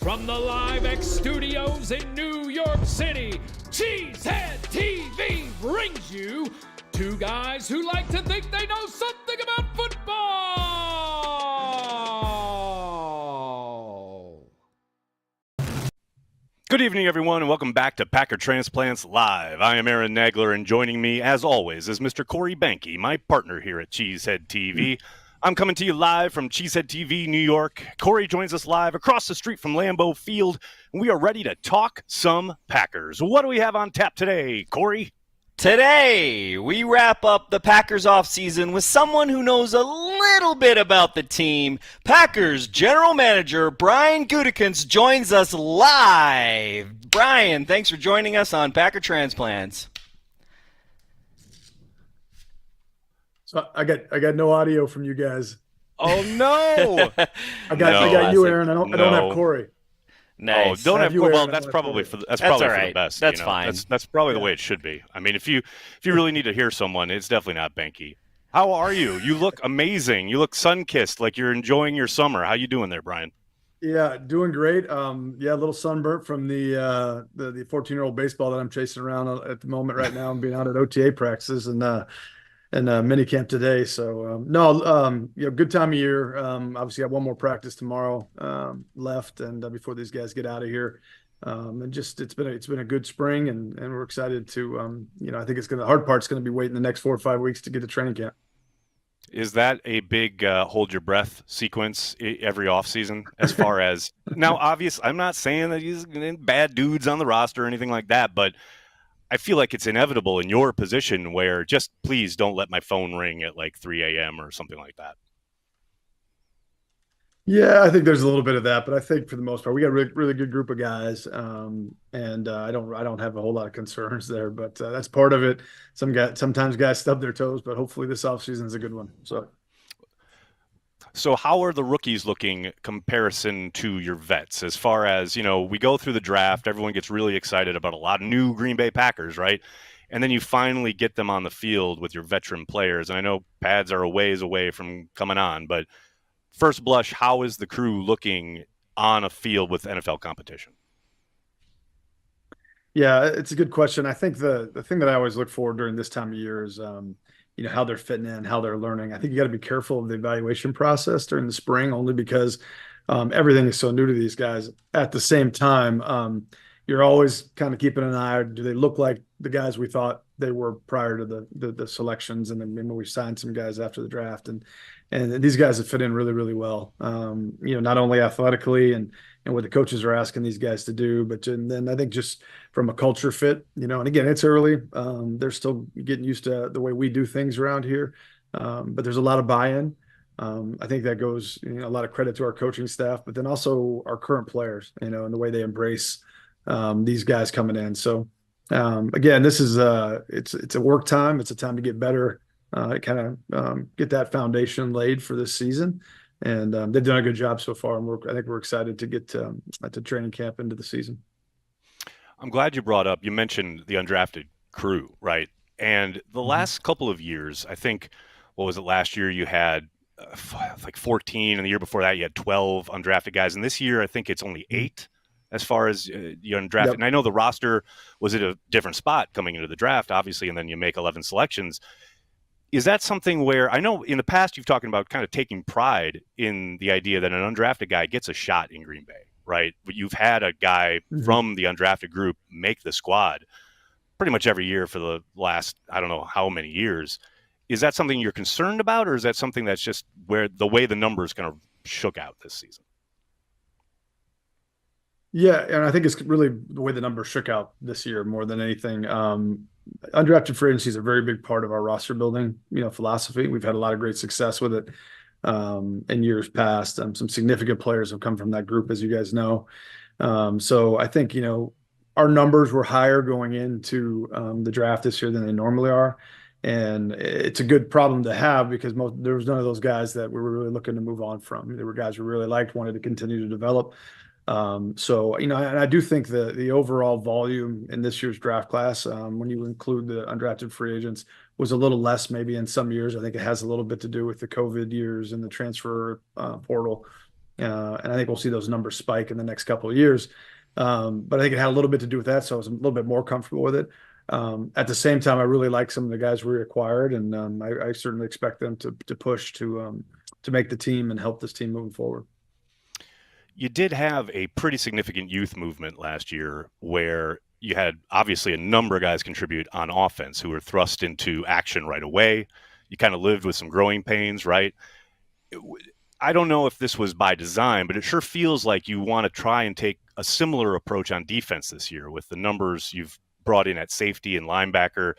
From the Live X studios in New York City, CHTV brings you two guys who like to think they know something about football. Good evening, everyone, and welcome back to Packer Transplants Live. I am Aaron Nagler, and joining me, as always, is Mr. Corey Behnke, my partner here at Cheesehead TV. I'm coming to you live from Cheesehead TV, New York. Corey joins us live across the street from Lambeau Field, and we are ready to talk some Packers. What do we have on tap today, Corey? Today, we wrap up the Packers offseason with someone who knows a little bit about the team. Packers general manager Brian Gutekunst joins us live. Brian, thanks for joining us on Packer Transplants. So I got no audio from you guys. Oh no! I got you, Aaron. I don't have Corey. Nice. Oh, don't have you, well, that's probably for all the right. best. That's fine. That's probably the way it should be. I mean, if you really need to hear someone, it's definitely not Behnke. How are you? You look amazing. You look sun-kissed, like you're enjoying your summer. How you doing there, Brian? Yeah, doing great. A little sunburnt from the 14-year-old baseball that I'm chasing around at the moment right now and being out at OTA practices and minicamp today. So good time of year. Obviously got one more practice tomorrow left, and before these guys get out of here. And just it's been a good spring, and we're excited to I think the hard part's going to be waiting the next 4 or 5 weeks to get to training camp. Is that a big hold your breath sequence every offseason as far as now? Obvious, I'm not saying that he's bad dudes on the roster or anything like that, but I feel like it's inevitable in your position where just please don't let my phone ring at like 3 a.m. or something like that. Yeah, I think there's a little bit of that, but I think for the most part, we got a really good group of guys, and I don't have a whole lot of concerns there, but that's part of it. Sometimes guys stub their toes, but hopefully this offseason is a good one. So how are the rookies looking comparison to your vets? As far as, we go through the draft, everyone gets really excited about a lot of new Green Bay Packers, right? And then you finally get them on the field with your veteran players. And I know pads are a ways away from coming on, but first blush, how is the crew looking on a field with NFL competition? Yeah, it's a good question. I think the thing that I always look for during this time of year is how they're fitting in, how they're learning. I think you got to be careful of the evaluation process during the spring, only because everything is so new to these guys. At the same time, you're always kind of keeping an eye. Do they look like the guys we thought they were prior to the selections? And then we signed some guys after the draft, and these guys have fit in really, really well. Not only athletically and what the coaches are asking these guys to do, but then I think just from a culture fit, and again, it's early. They're still getting used to the way we do things around here. But there's a lot of buy-in. I think that goes, a lot of credit to our coaching staff, but then also our current players, and the way they embrace these guys coming in. So again, this is it's a work time. It's a time to get better, get that foundation laid for this season. And they've done a good job so far. And I think we're excited to get to training camp into the season. I'm glad you brought up, you mentioned the undrafted crew, right? And the last couple of years, I think, what was it, last year you had like 14, and the year before that you had 12 undrafted guys. And this year, I think it's only 8 as far as the undrafted. Yep. And I know the roster was at a different spot coming into the draft, obviously, and then you make 11 selections. Is that something where, I know in the past you've talked about kind of taking pride in the idea that an undrafted guy gets a shot in Green Bay, right? But you've had a guy from the undrafted group make the squad pretty much every year for the last, I don't know how many years. Is that something you're concerned about, or is that something that's just where the way the numbers kind of shook out this season? Yeah, and I think it's really the way the numbers shook out this year more than anything. Undrafted free agency is a very big part of our roster building, philosophy. We've had a lot of great success with it in years past. Some significant players have come from that group, as you guys know. So I think, our numbers were higher going into the draft this year than they normally are. And it's a good problem to have because there was none of those guys that we were really looking to move on from. There were guys we really liked, wanted to continue to develop. And I do think the overall volume in this year's draft class, when you include the undrafted free agents, was a little less maybe in some years. I think it has a little bit to do with the COVID years and the transfer portal. And I think we'll see those numbers spike in the next couple of years. But I think it had a little bit to do with that, so I was a little bit more comfortable with it. At the same time, I really like some of the guys we acquired, and I certainly expect them to push to make the team and help this team moving forward. You did have a pretty significant youth movement last year where you had obviously a number of guys contribute on offense who were thrust into action right away. You kind of lived with some growing pains, right? I don't know if this was by design, but it sure feels like you want to try and take a similar approach on defense this year with the numbers you've brought in at safety and linebacker.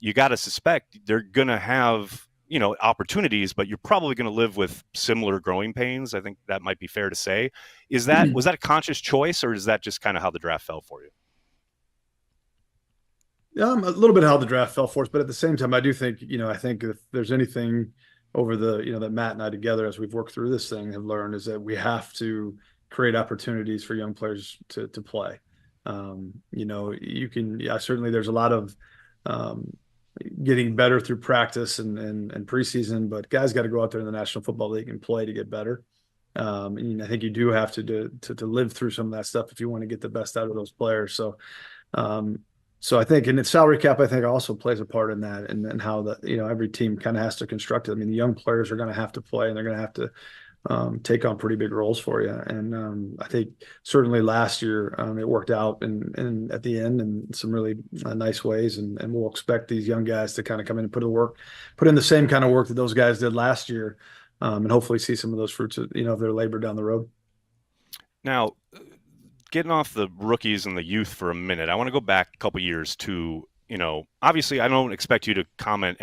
You got to suspect they're going to have, opportunities, but you're probably going to live with similar growing pains. I think that might be fair to say. Was that a conscious choice, or is that just kind of how the draft fell for you? A little bit how the draft fell for us, but at the same time, I do think, I think if there's anything over that Matt and I together, as we've worked through this thing, have learned is that we have to create opportunities for young players to play. Certainly there's a lot of getting better through practice and preseason, but guys got to go out there in the National Football League and play to get better. And I think you do have to live through some of that stuff if you want to get the best out of those players. So I think, and the salary cap, I think, also plays a part in that, and how every team kind of has to construct it. I mean, the young players are going to have to play, and they're going to have to take on pretty big roles for you. And I think certainly last year it worked out and at the end in some really nice ways. And we'll expect these young guys to kind of come in and put in the same kind of work that those guys did last year, and hopefully see some of those fruits of their labor down the road. Now, getting off the rookies and the youth for a minute, I want to go back a couple years to, obviously I don't expect you to comment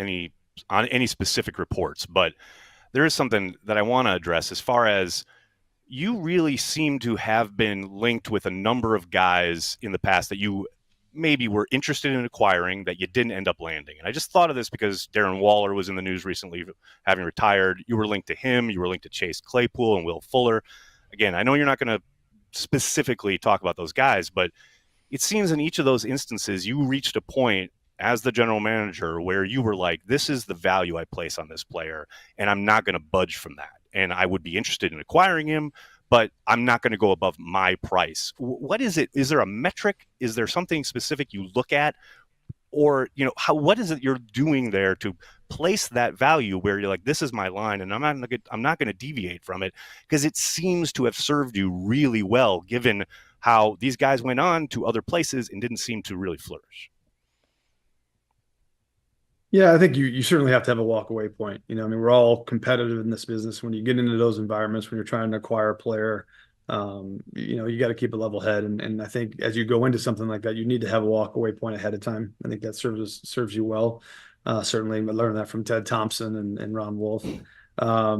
on any specific reports, but there is something that I want to address as far as you really seem to have been linked with a number of guys in the past that you maybe were interested in acquiring that you didn't end up landing. And I just thought of this because Darren Waller was in the news recently, having retired. You were linked to him. You were linked to Chase Claypool and Will Fuller. Again, I know you're not going to specifically talk about those guys, but it seems in each of those instances, you reached a point as the general manager where you were like, this is the value I place on this player, and I'm not going to budge from that. And I would be interested in acquiring him, but I'm not going to go above my price. What is it? Is there a metric? Is there something specific you look at? Or, what is it you're doing there to place that value where you're like, this is my line and I'm not going to deviate from it? Because it seems to have served you really well, given how these guys went on to other places and didn't seem to really flourish. Yeah, I think you certainly have to have a walk away point. We're all competitive in this business. When you get into those environments, when you're trying to acquire a player, you got to keep a level head. And I think as you go into something like that, you need to have a walk away point ahead of time. I think that serves you well. Certainly, I learned that from Ted Thompson and Ron Wolf. I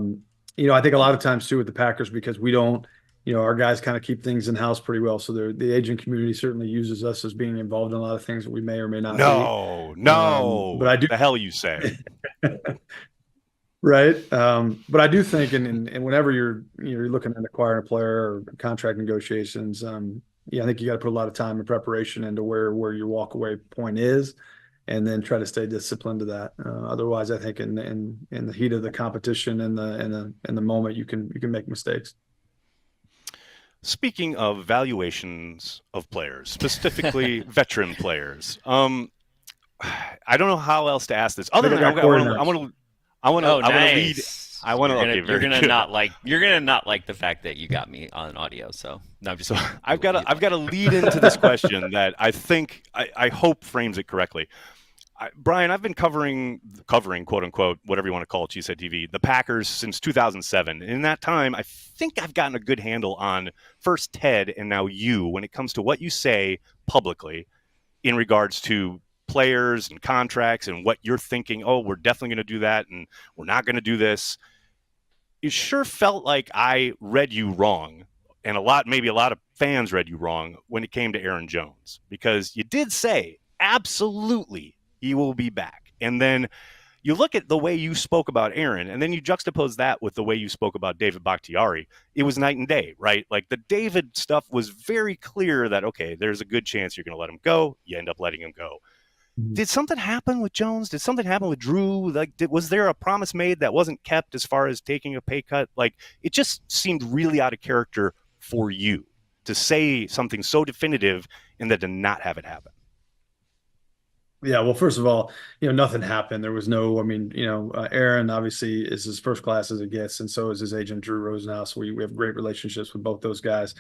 think a lot of times too with the Packers, because we don't, our guys kind of keep things in house pretty well. So the agent community certainly uses us as being involved in a lot of things that we may or may not be. No. But I do. The hell you say. Right. But I do think, and whenever you're looking at acquiring a player or contract negotiations, I think you got to put a lot of time and preparation into where your walk away point is, and then try to stay disciplined to that. Otherwise, I think in the heat of the competition and the moment, you can make mistakes. Speaking of valuations of players, specifically veteran players, I don't know how else to ask this. Other than I want to lead. I want to. Okay, you're gonna not like the fact that you got me on audio. So no, I'm just. So I've got to lead into this question that I think I hope frames it correctly. Brian, I've been covering, quote unquote, whatever you want to call it, CHTV, the Packers since 2007. And in that time, I think I've gotten a good handle on first Ted and now you when it comes to what you say publicly in regards to players and contracts and what you're thinking. Oh, we're definitely going to do that, and we're not going to do this. It sure felt like I read you wrong, and maybe a lot of fans read you wrong when it came to Aaron Jones, because you did say absolutely he will be back. And then you look at the way you spoke about Aaron, and then you juxtapose that with the way you spoke about David Bakhtiari. It was night and day, right? Like the David stuff was very clear that, okay, there's a good chance you're going to let him go. You end up letting him go. Did something happen with Jones? Did something happen with Drew? Like, was there a promise made that wasn't kept as far as taking a pay cut? Like, it just seemed really out of character for you to say something so definitive and then to not have it happen. Yeah, well, first of all, nothing happened. There was no, I mean, Aaron obviously is as first class as it gets, and so is his agent, Drew Rosenhaus. We have great relationships with both those guys.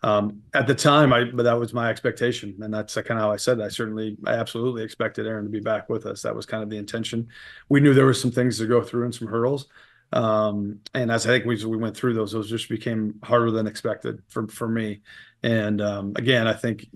At the time, but that was my expectation, and that's kind of how I said it. I absolutely expected Aaron to be back with us. That was kind of the intention. We knew there were some things to go through and some hurdles. And as I think we went through those just became harder than expected for me. And again, I think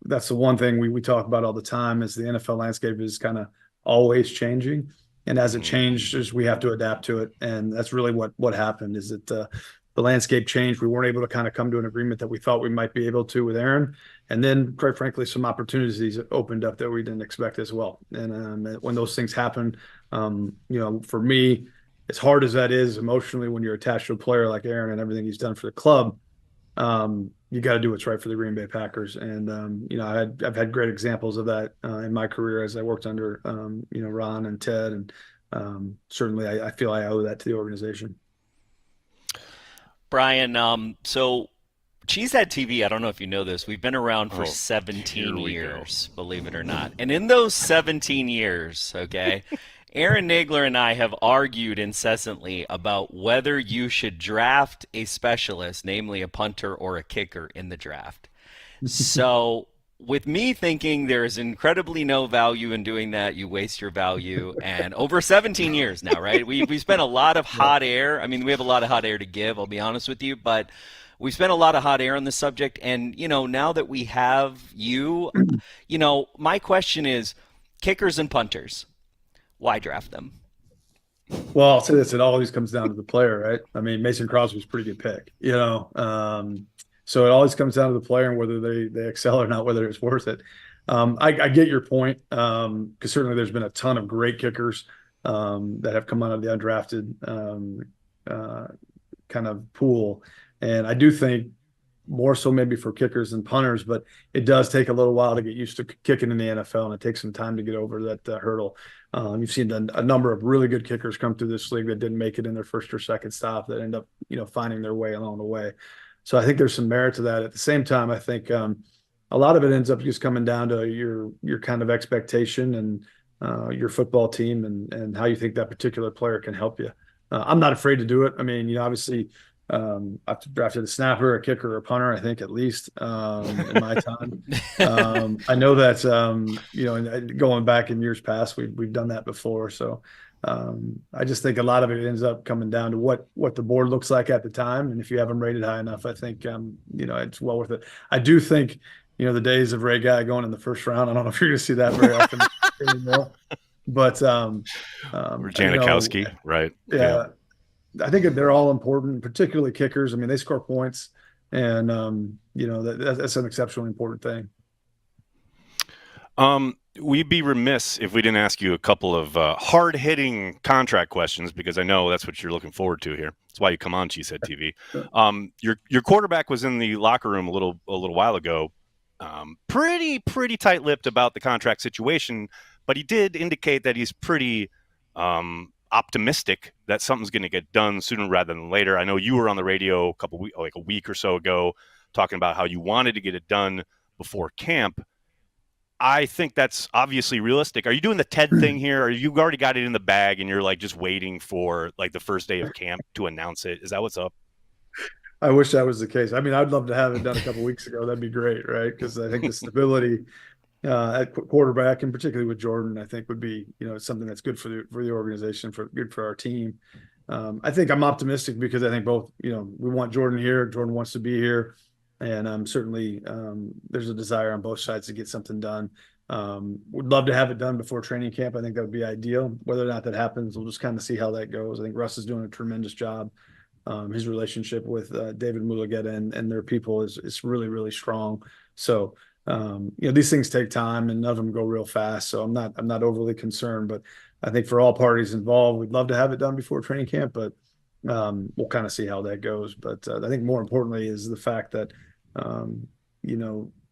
that's the one thing we talk about all the time is the NFL landscape is kind of always changing, and as it changes, we have to adapt to it. And that's really what happened is that the landscape changed. We weren't able to kind of come to an agreement that we thought we might be able to with Aaron, and then quite frankly, some opportunities opened up that we didn't expect as well. And when those things happen, for me, as hard as that is emotionally when you're attached to a player like Aaron and everything he's done for the club, you got to do what's right for the Green Bay Packers. And, I've had great examples of that in my career as I worked under, Ron and Ted. And certainly I feel I owe that to the organization. Brian, so Cheesehead TV, I don't know if you know this, we've been around for 17 years, believe it or not. And in those 17 years, okay, Aaron Nagler and I have argued incessantly about whether you should draft a specialist, namely a punter or a kicker, in the draft. So with me thinking there is incredibly no value in doing that, you waste your value. And over 17 years now, right? We spent a lot of hot air. I mean, we have a lot of hot air to give, I'll be honest with you, but we spent a lot of hot air on the subject. And, now that we have you, my question is kickers and punters. Why draft them? Well, I'll say this: it always comes down to the player, right? I mean, Mason Crosby's a pretty good pick, so it always comes down to the player and whether they excel or not, whether it's worth it. I get your point because certainly there's been a ton of great kickers that have come out of the undrafted kind of pool, and I do think more so maybe for kickers than punters, but it does take a little while to get used to kicking in the NFL, and it takes some time to get over that hurdle. You've seen a number of really good kickers come through this league that didn't make it in their first or second stop that end up, finding their way along the way. So I think there's some merit to that. At the same time, I think a lot of it ends up just coming down to your kind of expectation and your football team and how you think that particular player can help you. I'm not afraid to do it. I mean, obviously, I've drafted a snapper, a kicker, a punter, I think at least in my time. I know that, going back in years past, we've done that before. So I just think a lot of it ends up coming down to what the board looks like at the time. And if you have them rated high enough, I think, it's well worth it. I do think, the days of Ray Guy going in the first round, I don't know if you're going to see that very often anymore. But Janikowski, right? Yeah. I think they're all important, particularly kickers. I mean, they score points, and that's an exceptionally important thing. We'd be remiss if we didn't ask you a couple of hard-hitting contract questions because I know that's what you're looking forward to here. That's why you come on Cheesehead TV. Your quarterback was in the locker room a little while ago, pretty tight-lipped about the contract situation, but he did indicate that he's pretty optimistic that something's going to get done sooner rather than later. I know you were on the radio a week or so ago talking about how you wanted to get it done before camp. I think that's obviously realistic. Are you doing the Ted thing here? Or you already got it in the bag and you're like just waiting for like the first day of camp to announce it? Is that what's up? I wish that was the case. I mean, I'd love to have it done a couple weeks ago. That'd be great, right? Because I think the stability at quarterback, and particularly with Jordan, I think would be, something that's good for the organization, good for our team. I think I'm optimistic because I think both, we want Jordan here. Jordan wants to be here. And certainly there's a desire on both sides to get something done. Would love to have it done before training camp. I think that would be ideal. Whether or not that happens, we'll just kind of see how that goes. I think Russ is doing a tremendous job. His relationship with David Mulugeta and their people is really, really strong. So, these things take time and none of them go real fast. So I'm not overly concerned, but I think for all parties involved, we'd love to have it done before training camp, but we'll kind of see how that goes. But I think more importantly is the fact that,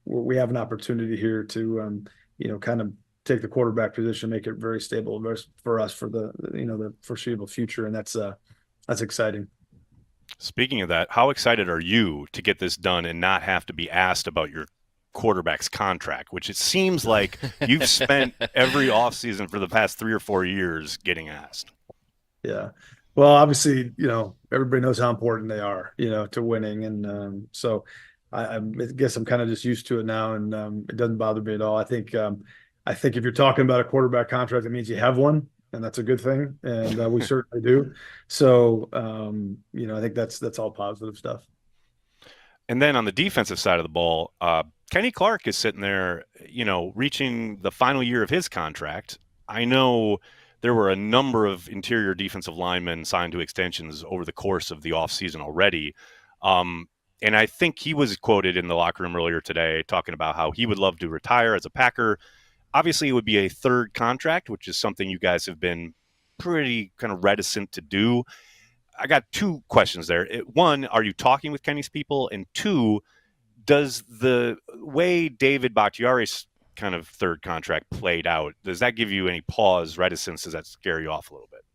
we have an opportunity here to, kind of take the quarterback position, make it very stable for us for the foreseeable future, and that's exciting. Speaking of that, how excited are you to get this done and not have to be asked about your quarterback's contract, which it seems like you've spent every offseason for the past 3 or 4 years getting asked? Yeah. Well, obviously, everybody knows how important they are, to winning. And so I guess I'm kind of just used to it now, and it doesn't bother me at all. I think if you're talking about a quarterback contract, it means you have one, and that's a good thing. And we certainly do. So, I think that's all positive stuff. And then on the defensive side of the ball, Kenny Clark is sitting there, reaching the final year of his contract. I know there were a number of interior defensive linemen signed to extensions over the course of the offseason already. And I think he was quoted in the locker room earlier today talking about how he would love to retire as a Packer. Obviously, it would be a third contract, which is something you guys have been pretty kind of reticent to do. I got 2 questions there. 1, are you talking with Kenny's people? And 2, does the way David Bakhtiari's kind of third contract played out, does that give you any pause, reticence? Does that scare you off a little bit?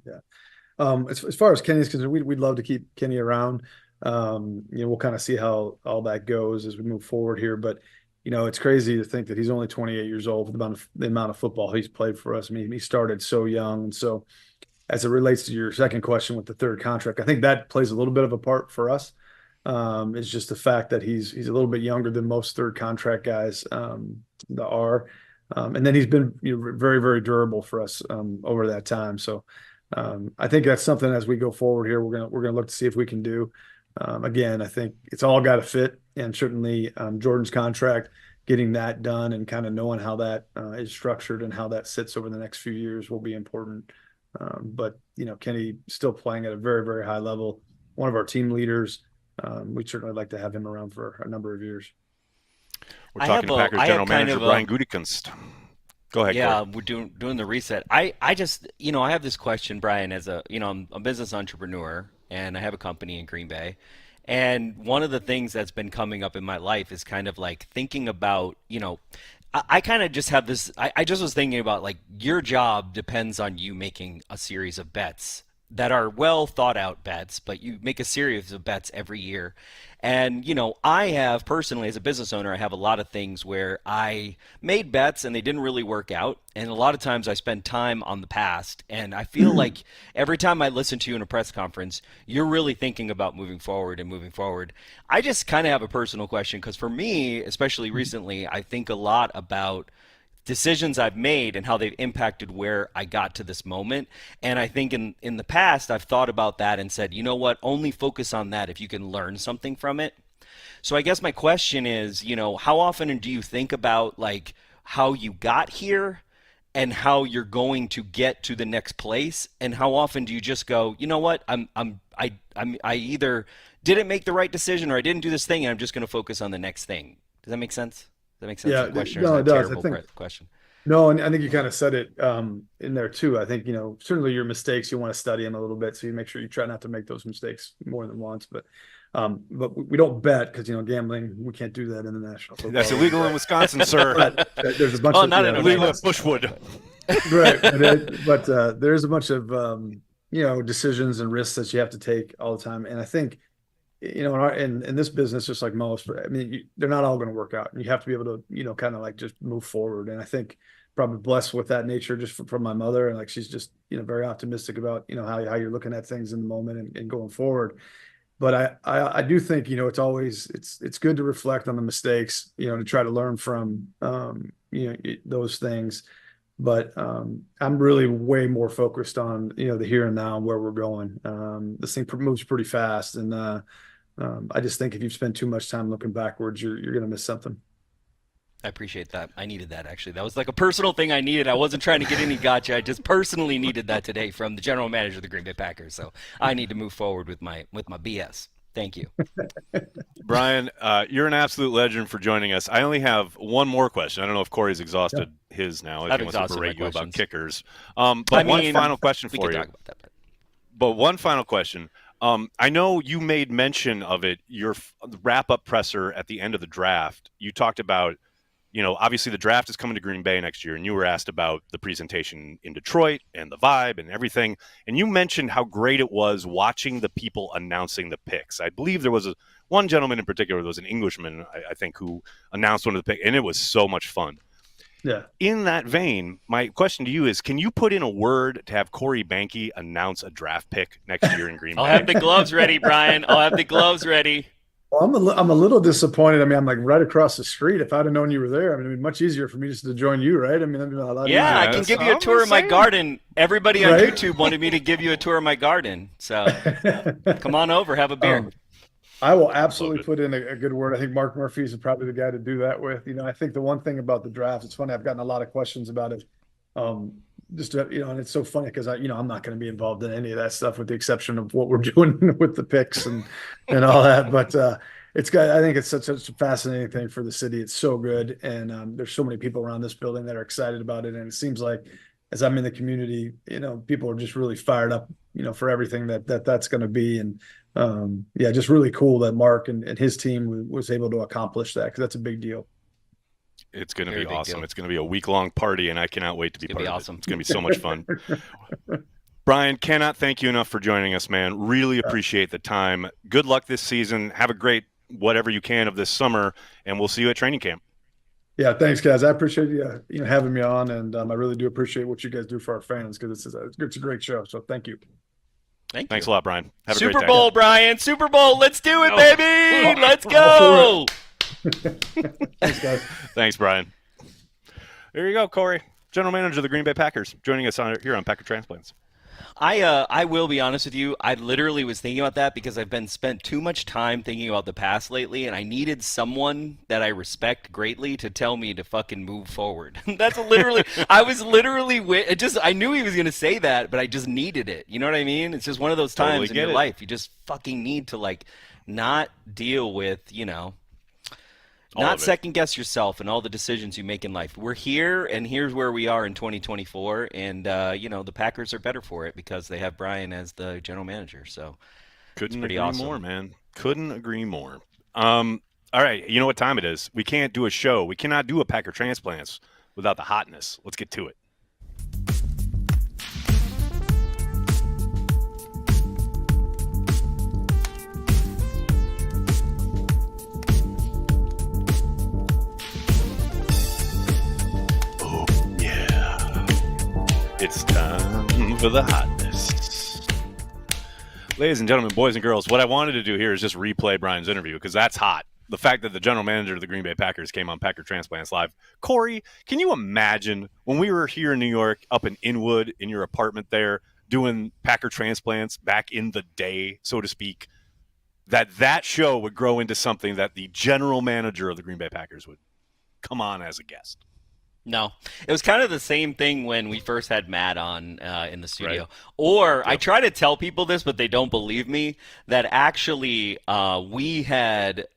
Yeah. As far as Kenny's concerned, we'd love to keep Kenny around. We'll kind of see how all that goes as we move forward here. But, it's crazy to think that he's only 28 years old with the amount of football he's played for us. I mean, he started so young. And so as it relates to your second question with the third contract, I think that plays a little bit of a part for us. It's just the fact that he's a little bit younger than most third contract guys are. And then he's been very, very durable for us over that time. So I think that's something as we go forward here, we're gonna look to see if we can do. Again, I think it's all got to fit, and certainly Jordan's contract, getting that done and kind of knowing how that is structured and how that sits over the next few years will be important. But Kenny still playing at a very, very high level, one of our team leaders. We'd certainly like to have him around for a number of years. We're talking to Packers general manager Brian Gutekunst. Go ahead. Yeah, Corey. we're doing the reset. I just I have this question, Brian, as I'm a business entrepreneur and I have a company in Green Bay. And one of the things that's been coming up in my life is kind of like thinking about, I kind of just have this, I just was thinking about like your job depends on you making a series of bets that are well thought out bets, but you make a series of bets every year. And, I have personally, as a business owner, I have a lot of things where I made bets and they didn't really work out. And a lot of times I spend time on the past. And I feel like every time I listen to you in a press conference, you're really thinking about moving forward and moving forward. I just kind of have a personal question because for me, especially recently, I think a lot about decisions I've made and how they've impacted where I got to this moment. And I think in the past, I've thought about that and said, you know what, only focus on that if you can learn something from it. So I guess my question is, how often do you think about like how you got here and how you're going to get to the next place? And how often do you just go, you know what, I either didn't make the right decision or I didn't do this thing and I'm just going to focus on the next thing. Does that make sense? That makes sense. Yeah, question, no, it does. Question. No, and I think you kind of said it in there too. I think certainly your mistakes, you want to study them a little bit, so you make sure you try not to make those mistakes more than once. But we don't bet because gambling, we can't do that in the National Football That's illegal in Wisconsin, sir. There's a bunch of not illegal at Bushwood. Right, but there's a bunch of decisions and risks that you have to take all the time, and I think. In this business, just like most, I mean, they're not all going to work out. And you have to be able to, kind of like just move forward. And I think probably blessed with that nature just from my mother. And like, she's just, very optimistic about, how you're looking at things in the moment and going forward. But I do think, it's always, it's good to reflect on the mistakes, to try to learn from, those things. But I'm really way more focused on, the here and now and where we're going. This thing moves pretty fast. And, I just think if you spend too much time looking backwards, you're going to miss something. I appreciate that. I needed that, actually. That was like a personal thing I needed. I wasn't trying to get any gotcha. I just personally needed that today from the general manager of the Green Bay Packers. So I need to move forward with my BS. Thank you. Brian, you're an absolute legend for joining us. I only have one more question. I don't know if Corey's exhausted his now. If he wants to berate you about kickers. One final question for you. But one final question. I know you made mention of it, your wrap-up presser at the end of the draft. You talked about obviously the draft is coming to Green Bay next year, and you were asked about the presentation in Detroit and the vibe and everything. And you mentioned how great it was watching the people announcing the picks. I believe there was one gentleman in particular, there was an Englishman, I think, who announced one of the picks, and it was so much fun. Yeah. In that vein, my question to you is, can you put in a word to have Corey Behnke announce a draft pick next year in Green Bay? I'll have the gloves ready, Brian. I'll have the gloves ready. Well, I'm a little disappointed. I mean, I'm like right across the street. If I'd have known you were there, I mean, it'd be much easier for me just to join you, right? I mean, that'd be a lot easier. I can give you a tour of my garden. Everybody on YouTube wanted me to give you a tour of my garden. So come on over, have a beer. I will absolutely put in a good word. I think Mark Murphy is probably the guy to do that with. I think the one thing about the draft, it's funny, I've gotten a lot of questions about it. And it's so funny because I'm not going to be involved in any of that stuff with the exception of what we're doing with the picks and all that. But I think it's such a fascinating thing for the city. It's so good. And there's so many people around this building that are excited about it. And it seems like as I'm in the community, people are just really fired up, for everything that's going to be. And just really cool that Mark and his team was able to accomplish that, because that's a big deal. It's going to be awesome. Deal. It's going to be a week-long party, and I cannot wait to be part of it. It's going to be so much fun. Brian, cannot thank you enough for joining us, man. Really appreciate the time. Good luck this season. Have a great whatever you can of this summer, and we'll see you at training camp. Yeah, thanks, guys. I appreciate you having me on, and I really do appreciate what you guys do for our fans, because it's a great show. So thank you. Thanks a lot, Brian. Have a Super great day. Bowl, Brian. Super Bowl. Let's do it, baby. Let's go. Thanks, guys. Thanks, Brian. There you go, Corey, general manager of the Green Bay Packers, joining us here on Packer Transplants. I will be honest with you. I literally was thinking about that because I've spent too much time thinking about the past lately, and I needed someone that I respect greatly to tell me to fucking move forward. That's literally. I knew he was gonna say that, but I just needed it. You know what I mean? It's just one of those times in your life you just fucking need to not deal with not second guess yourself and all the decisions you make in life. We're here, and here's where we are in 2024, and the Packers are better for it because they have Brian as the general manager. So couldn't agree more, man. Couldn't agree more. All right, you know what time it is. We can't do a show. We cannot do a Packer Transplants without the hotness. Let's get to it. It's time for the hotness. Ladies and gentlemen, boys and girls, what I wanted to do here is just replay Brian's interview because that's hot. The fact that the general manager of the Green Bay Packers came on Packer Transplants Live. Corey, can you imagine when we were here in New York, up in Inwood, in your apartment there, doing Packer Transplants back in the day, so to speak, that show would grow into something that the general manager of the Green Bay Packers would come on as a guest? No, it was kind of the same thing when we first had Matt on in the studio. Right. Or I try to tell people this, but they don't believe me, that actually we had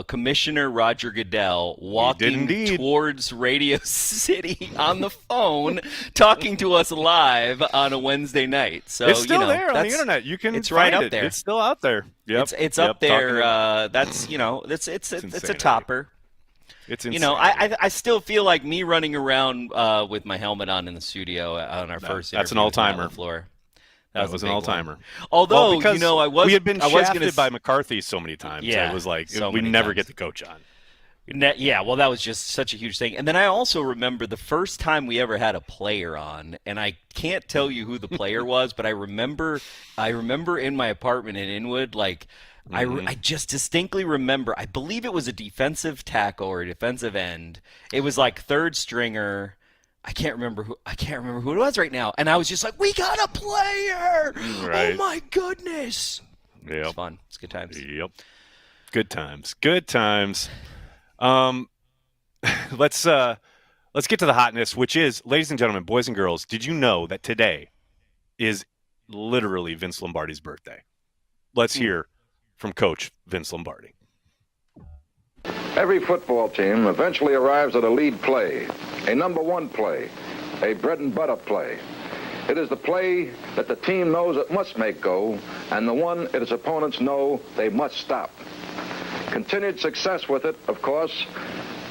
Commissioner Roger Goodell walking towards Radio City on the phone, talking to us live on a Wednesday night. So it's still there on the internet. You can it's find right up it. there. It's still out there. Yep. It's up there. That's it's a topper. It's insane. I still feel like me running around with my helmet on in the studio on our first interview. That's an all-timer. On the floor. That was an all-timer. One. Although, we had been shafted by McCarthy so many times. Yeah, it was like we never get the coach on. Yeah, well, that was just such a huge thing. And then I also remember the first time we ever had a player on, and I can't tell you who the player was, but I remember in my apartment in Inwood, I just distinctly remember, I believe it was a defensive tackle or a defensive end. It was like third stringer. I can't remember who it was right now. And I was just like, we got a player. Right. Oh my goodness. Yep. It's fun. It's good times. Yep. Good times. Good times. Let's get to the hotness, which is, ladies and gentlemen, boys and girls, did you know that today is literally Vince Lombardi's birthday? Let's hear from Coach Vince Lombardi. Every football team eventually arrives at a lead play, a number one play, a bread and butter play. It is the play that the team knows it must make go, and the one that its opponents know they must stop. Continued success with it, of course,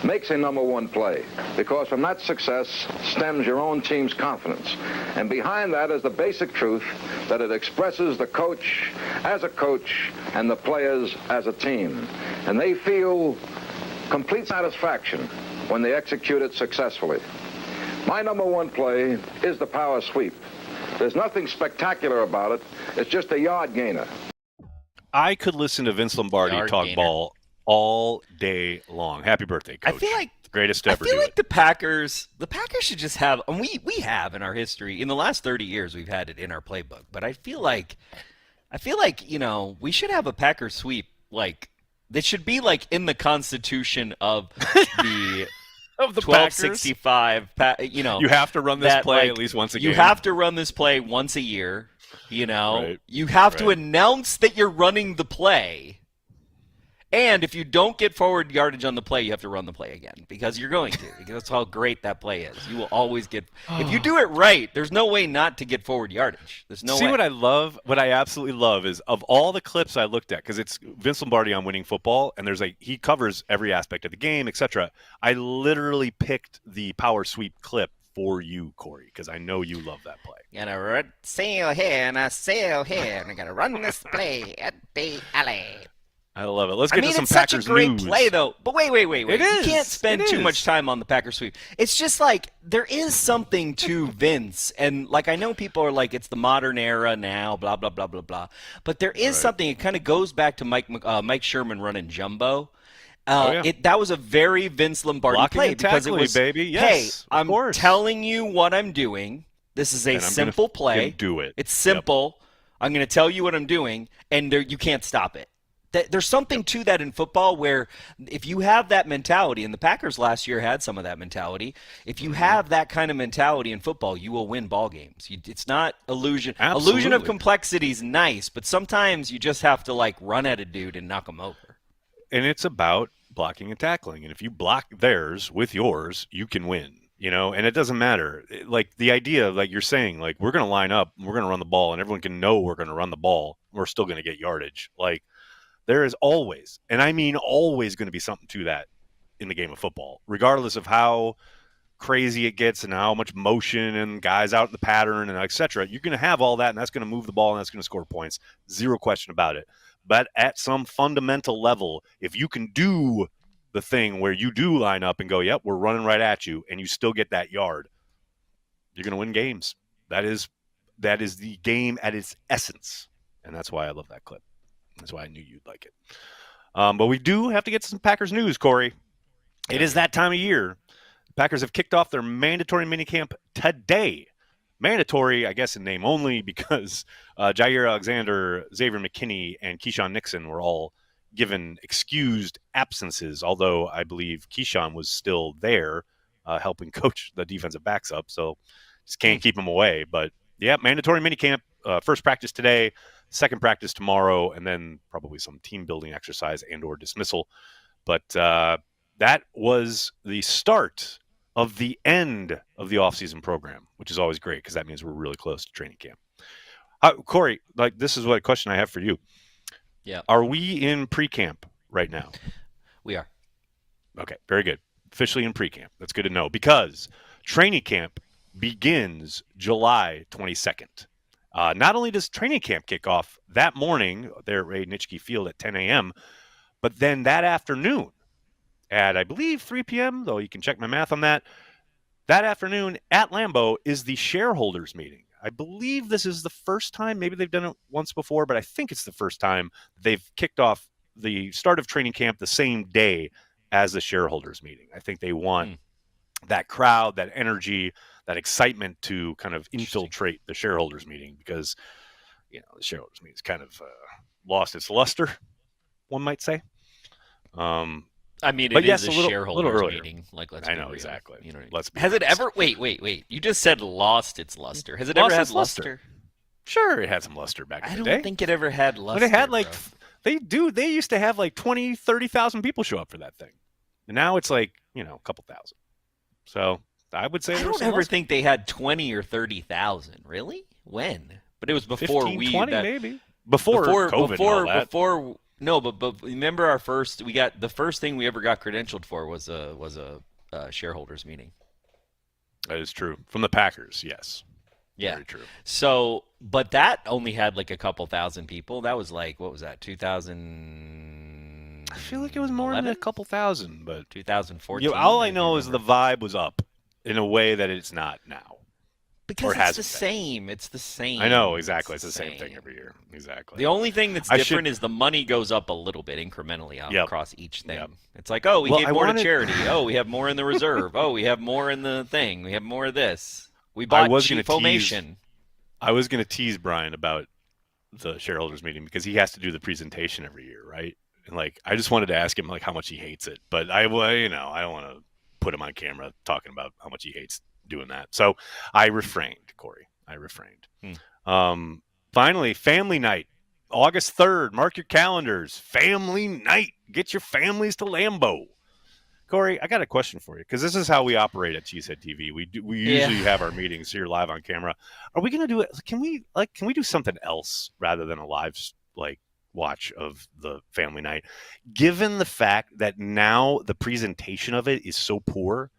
makes a number one play, because from that success stems your own team's confidence. And behind that is the basic truth that it expresses the coach as a coach and the players as a team. And they feel complete satisfaction when they execute it successfully. My number one play is the power sweep. There's nothing spectacular about it. It's just a yard gainer. I could listen to Vince Lombardi talk ball all day long. Happy birthday, Coach. I feel like the greatest to ever do I feel like it. the Packers should just have, and we have in our history, in the last 30 years, we've had it in our playbook. But I feel like, we should have a Packers sweep. Like, they should be like in the Constitution of the of the 1265. You have to run this play at least once a game. You have to run this play once a year. Right. You have to announce that you're running the play. And if you don't get forward yardage on the play, you have to run the play again, because you're going to. Because that's how great that play is. You will always get – if you do it right, there's no way not to get forward yardage. There's no way. See what I love? What I absolutely love is, of all the clips I looked at, because it's Vince Lombardi on Winning Football, and he covers every aspect of the game, etc. I literally picked the power sweep clip for you, Corey, because I know you love that play. Gonna sail here and I sail here, and I gotta run this play at the alley. I love it. Let's get to some it's Packers such a great news. play, though. But wait. It is. You can't spend too much time on the Packers sweep. It's just like there is something to Vince, and like I know people are like, it's the modern era now, blah blah blah blah blah. But there is something. It kind of goes back to Mike Sherman running jumbo. That was a very Vince Lombardi Blocking play, and because it was, baby. Yes, hey, I'm telling you what I'm doing. This is a simple play. Do it. It's simple. Yep. I'm going to tell you what I'm doing, and you can't stop it. There's something to that in football, where if you have that mentality, and the Packers last year had some of that mentality, if you have that kind of mentality in football, you will win ball games. It's not illusion. Absolutely. Illusion of complexity is nice, but sometimes you just have to like run at a dude and knock him over. And it's about blocking and tackling. And if you block theirs with yours, you can win. And it doesn't matter. Like the idea, like you're saying, like we're going to line up, we're going to run the ball, and everyone can know we're going to run the ball. We're still going to get yardage. Like, there is always, and I mean always, going to be something to that in the game of football, regardless of how crazy it gets and how much motion and guys out in the pattern and et cetera. You're going to have all that, and that's going to move the ball, and that's going to score points. Zero question about it. But at some fundamental level, if you can do the thing where you do line up and go, yep, we're running right at you, and you still get that yard, you're going to win games. That is the game at its essence, and that's why I love that clip. That's why I knew you'd like it. But we do have to get some Packers news, Corey. It is that time of year. The Packers have kicked off their mandatory minicamp today. Mandatory, I guess, in name only, because Jair Alexander, Xavier McKinney, and Keyshawn Nixon were all given excused absences, although I believe Keyshawn was still there helping coach the defensive backs up, so just can't keep him away. But, yeah, mandatory minicamp, first practice today, second practice tomorrow, and then probably some team-building exercise and or dismissal. But that was the start of the end of the offseason program, which is always great because that means we're really close to training camp. Corey, like this is what a question I have for you. Yeah. Are we in pre-camp right now? We are. Okay, very good. Officially in pre-camp. That's good to know, because training camp begins July 22nd. Not only does training camp kick off that morning there at Ray Nitschke Field at 10 a.m., but then that afternoon at, I believe, 3 p.m., though you can check my math on that, that afternoon at Lambeau is the shareholders meeting. I believe this is the first time, maybe they've done it once before, but I think it's the first time they've kicked off the start of training camp the same day as the shareholders meeting. I think they want that crowd, that energy, that excitement to kind of infiltrate the shareholders meeting, because, the shareholders meeting has kind of lost its luster, one might say. I mean, it is a shareholders meeting. Like, let's I be know, real. exactly. You know what I mean? Let's be Has it honest. ever? Wait. You just said lost its luster. Has it Lost ever had its luster. luster? Sure, it had some luster back in I the don't day. think it ever had luster. But it had like, bro. they used to have like 20, 30,000 people show up for that thing. And now it's like, a couple thousand. So I would say I don't ever think they had 20 or 30,000. Really? When? But it was before 15, 20 that, maybe. Before COVID and all that. No, but remember the first thing we ever got credentialed for was a shareholders meeting. That is true. From the Packers, yes. Yeah. Very true. So, but that only had like a couple thousand people. That was like, what was that? 2000. I feel like it was more than a couple thousand, but 2014. all I know is the vibe was up in a way that it's not now. Because it's the same. It's the same. I know, exactly. It's the same thing every year. Exactly. The only thing that's different is the money goes up a little bit incrementally across each thing. Yep. It's like, we gave more to charity. Oh, we have more in the reserve. Oh, we have more in the thing. We have more of this. We bought cheap formation. I was going to tease Brian about the shareholders meeting because he has to do the presentation every year, right? And I just wanted to ask him how much he hates it, but I don't want to put him on camera talking about how much he hates doing that. So I refrained, Corey. I refrained. Finally, family night, August 3rd. Mark your calendars. Family night. Get your families to Lambeau. Corey, I got a question for you because this is how we operate at Cheesehead TV. We usually have our meetings here live on camera. Are we going to do it? Can we do something else rather than a live watch of the family night? Given the fact that now the presentation of it is so poor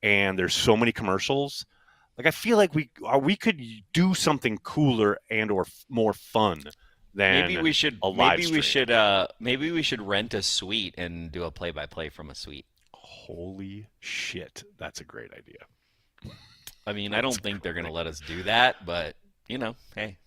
and there's so many commercials, I feel like we could do something cooler and or more fun than maybe we should a live stream. Maybe we should rent a suite and do a play-by-play from a suite. Holy shit, that's a great idea. I mean, I don't think they're going to let us do that, but hey.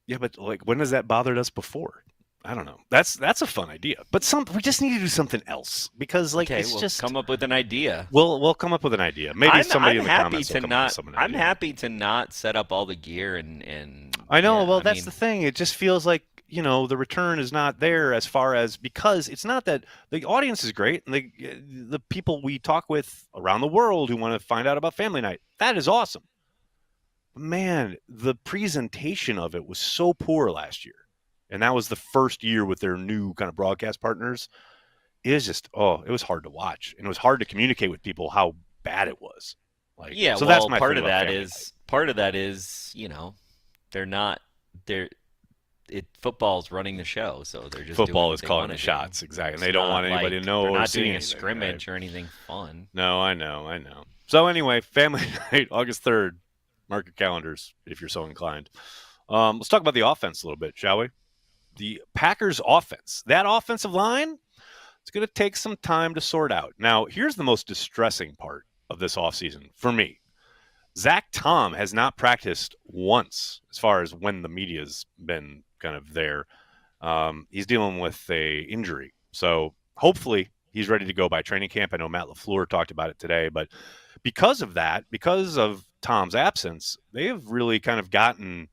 Yeah, but when has that bothered us before? I don't know. That's a fun idea, but we just need to do something else because just come up with an idea. We'll come up with an idea. Maybe somebody in the comments will come up with something. I'm happy to not set up all the gear and. I know. That's the thing. It just feels like the return is not there as far as because it's not that the audience is great and the people we talk with around the world who want to find out about family night, that is awesome. Man, the presentation of it was so poor last year. And that was the first year with their new kind of broadcast partners. It was just, it was hard to watch. And it was hard to communicate with people how bad it was. So that's my part of that is, football's running the show, so they're just football is calling the shots, exactly. And they don't want anybody to know. They're not or doing see a scrimmage or anything fun. No, I know. So anyway, family night, August 3rd. Mark your calendars if you're so inclined. Let's talk about the offense a little bit, shall we? The Packers offense, that offensive line, it's going to take some time to sort out. Now, here's the most distressing part of this offseason for me. Zach Tom has not practiced once as far as when the media's been kind of there. He's dealing with a injury. So hopefully he's ready to go by training camp. I know Matt LaFleur talked about it today, but because of Tom's absence, they have really kind of gotten,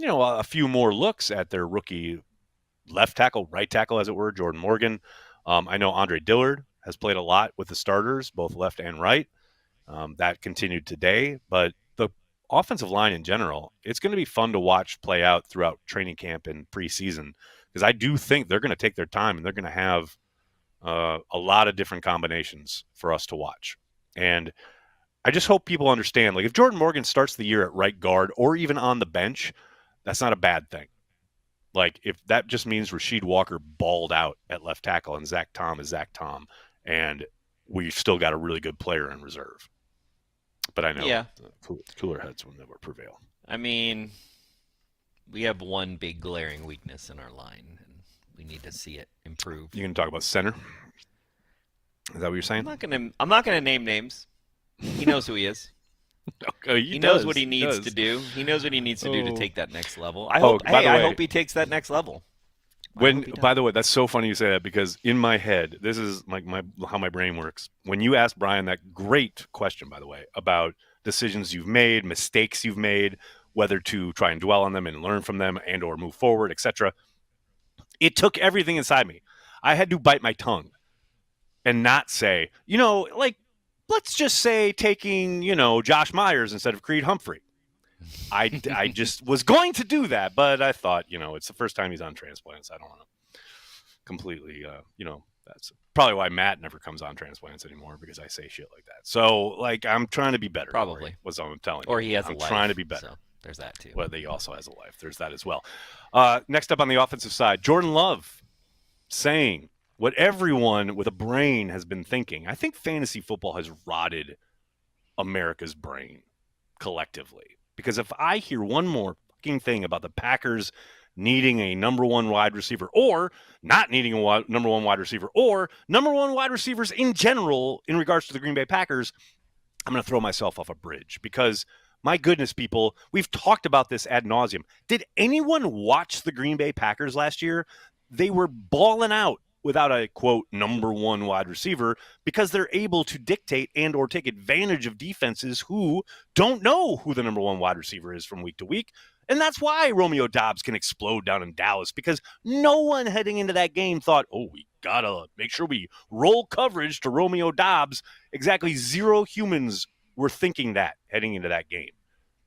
a few more looks at their rookie left tackle, right tackle, as it were, Jordan Morgan. I know Andre Dillard has played a lot with the starters, both left and right. That continued today, but the offensive line in general, it's going to be fun to watch play out throughout training camp and preseason because I do think they're going to take their time and they're going to have a lot of different combinations for us to watch. And I just hope people understand, if Jordan Morgan starts the year at right guard or even on the bench, that's not a bad thing. If that just means Rasheed Walker balled out at left tackle and Zach Tom is Zach Tom, and we've still got a really good player in reserve. But I know cooler heads will never prevail. I mean, we have one big glaring weakness in our line, and we need to see it improve. You going to talk about center? Is that what you're saying? I'm not gonna name names. He knows who he is. Okay, he knows what he needs to do. He knows what he needs to do to take that next level. I hope he takes that next level. By the way, that's so funny you say that because in my head, this is how my brain works. When you asked Brian that great question, by the way, about decisions you've made, mistakes you've made, whether to try and dwell on them and learn from them and or move forward, etc. It took everything inside me. I had to bite my tongue and not say, let's just say taking, Josh Myers instead of Creed Humphrey. I just was going to do that, but I thought, it's the first time he's on Transplants. I don't want to completely, that's probably why Matt never comes on Transplants anymore because I say shit like that. So, I'm trying to be better. Probably. Was what I'm telling you. Or he has a life. I'm trying to be better. So there's that too. Well, he also has a life. There's that as well. Next up on the offensive side, Jordan Love. saying what everyone with a brain has been thinking. I think fantasy football has rotted America's brain collectively. Because if I hear one more fucking thing about the Packers needing a number one wide receiver, or not needing a number one wide receiver, or number one wide receivers in general in regards to the Green Bay Packers, I'm going to throw myself off a bridge. Because my goodness, people, we've talked about this ad nauseum. Did anyone watch the Green Bay Packers last year? They were balling out without a, quote, number one wide receiver, because they're able to dictate and or take advantage of defenses who don't know who the number one wide receiver is from week to week. And that's why Romeo Doubs can explode down in Dallas, because no one heading into that game thought, oh, we got to make sure we roll coverage to Romeo Doubs. Exactly 0 humans were thinking that heading into that game.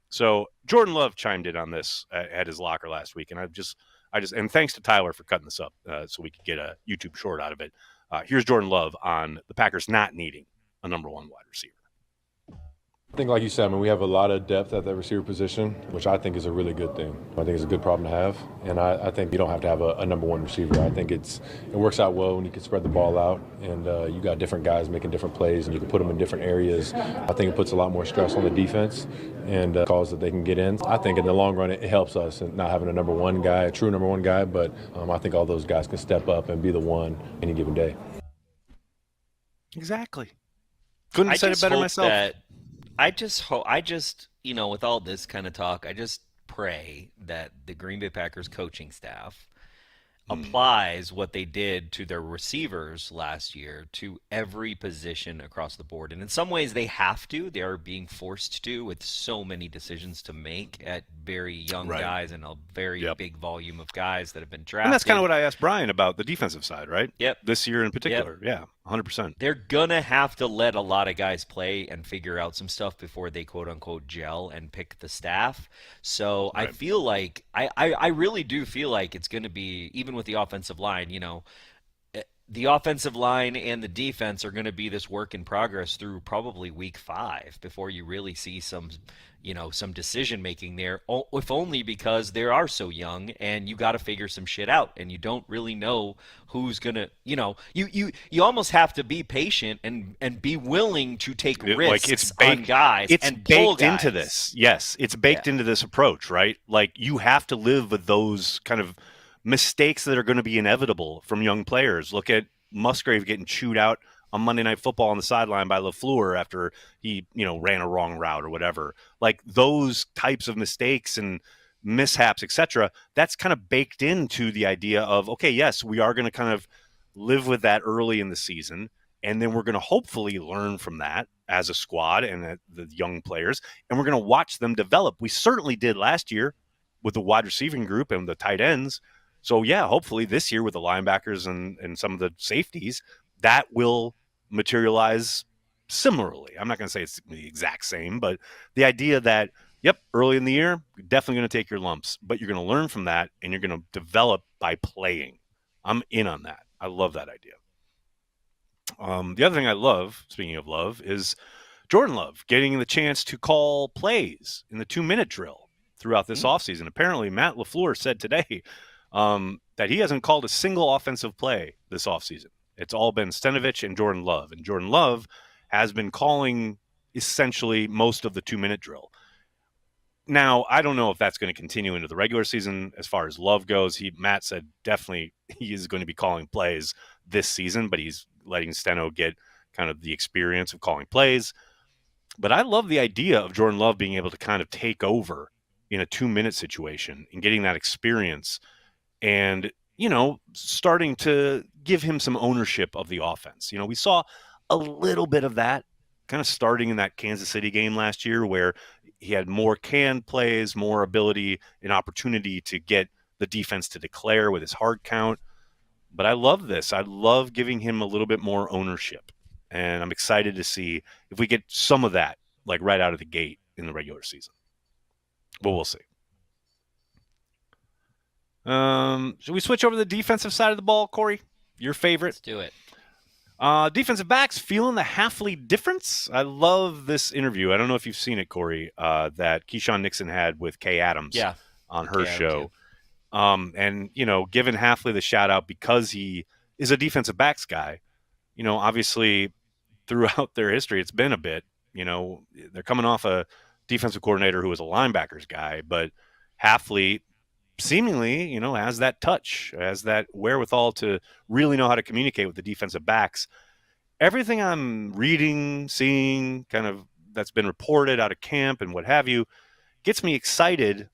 So Jordan Love chimed in on this at his locker last week, and I just, and thanks to Tyler for cutting this up so we could get a YouTube short out of it. Here's Jordan Love on the Packers not needing a number one wide receiver. I think, like you said, we have a lot of depth at that receiver position, which I think is a really good thing. I think it's a good problem to have, and I think you don't have to have a number one receiver. I think it works out well when you can spread the ball out, and you got different guys making different plays, and you can put them in different areas. I think it puts a lot more stress on the defense and calls that they can get in. I think in the long run it helps us in not having a number one guy, a true number one guy, but I think all those guys can step up and be the one any given day. Exactly. Couldn't have said it better myself. I just hope, with all this kind of talk, I just pray that the Green Bay Packers coaching staff applies what they did to their receivers last year to every position across the board. And in some ways they have to. They are being forced to, with so many decisions to make at very young guys and a very big volume of guys that have been drafted. And that's kind of what I asked Brian about the defensive side, right? Yep. This year in particular. Yep. Yeah, 100%. They're going to have to let a lot of guys play and figure out some stuff before they quote-unquote gel and pick the staff. So I feel like I really do feel like it's going to be, even with the offensive line, the offensive line and the defense are going to be this work in progress through probably week 5 before you really see some decision making there, if only because they are so young and you got to figure some shit out and you don't really know who's going to, you almost have to be patient and be willing to take risks on guys. It's baked into this. Yes, it's baked into this approach, right? Like, you have to live with those kind of mistakes that are going to be inevitable from young players. Look at Musgrave getting chewed out on Monday Night Football on the sideline by LaFleur after he, ran a wrong route or whatever. Like, those types of mistakes and mishaps, etc., that's kind of baked into the idea of, okay, yes, we are going to kind of live with that early in the season, and then we're going to hopefully learn from that as a squad and the young players, and we're going to watch them develop. We certainly did last year with the wide receiving group and the tight ends. So, yeah, hopefully this year with the linebackers and some of the safeties, that will materialize similarly. I'm not going to say it's the exact same, but the idea that, early in the year, you're definitely going to take your lumps, but you're going to learn from that and you're going to develop by playing. I'm in on that. I love that idea. The other thing I love, speaking of love, is Jordan Love getting the chance to call plays in the 2-minute drill throughout this offseason. Apparently, Matt LaFleur said today that he hasn't called a single offensive play this offseason. It's all been Stenovich and Jordan Love. And Jordan Love has been calling essentially most of the 2-minute drill. Now, I don't know if that's going to continue into the regular season as far as Love goes. Matt said definitely he is going to be calling plays this season, but he's letting Steno get kind of the experience of calling plays. But I love the idea of Jordan Love being able to kind of take over in a 2-minute situation and getting that experience and, starting to give him some ownership of the offense. We saw a little bit of that kind of starting in that Kansas City game last year where he had more canned plays, more ability and opportunity to get the defense to declare with his hard count. But I love this. I love giving him a little bit more ownership. And I'm excited to see if we get some of that, like right out of the gate in the regular season. But we'll see. Should we switch over to the defensive side of the ball, Corey? Your favorite? Let's do it. Defensive backs feeling the Halfley difference. I love this interview. I don't know if you've seen it, Corey, that Keyshawn Nixon had with Kay Adams on her show. And, giving Halfley the shout out because he is a defensive backs guy. Obviously throughout their history, it's been a bit, they're coming off a defensive coordinator who was a linebackers guy, but Halfley seemingly, has that touch, has that wherewithal to really know how to communicate with the defensive backs. Everything I'm reading, seeing, kind of that's been reported out of camp and what have you, gets me excited,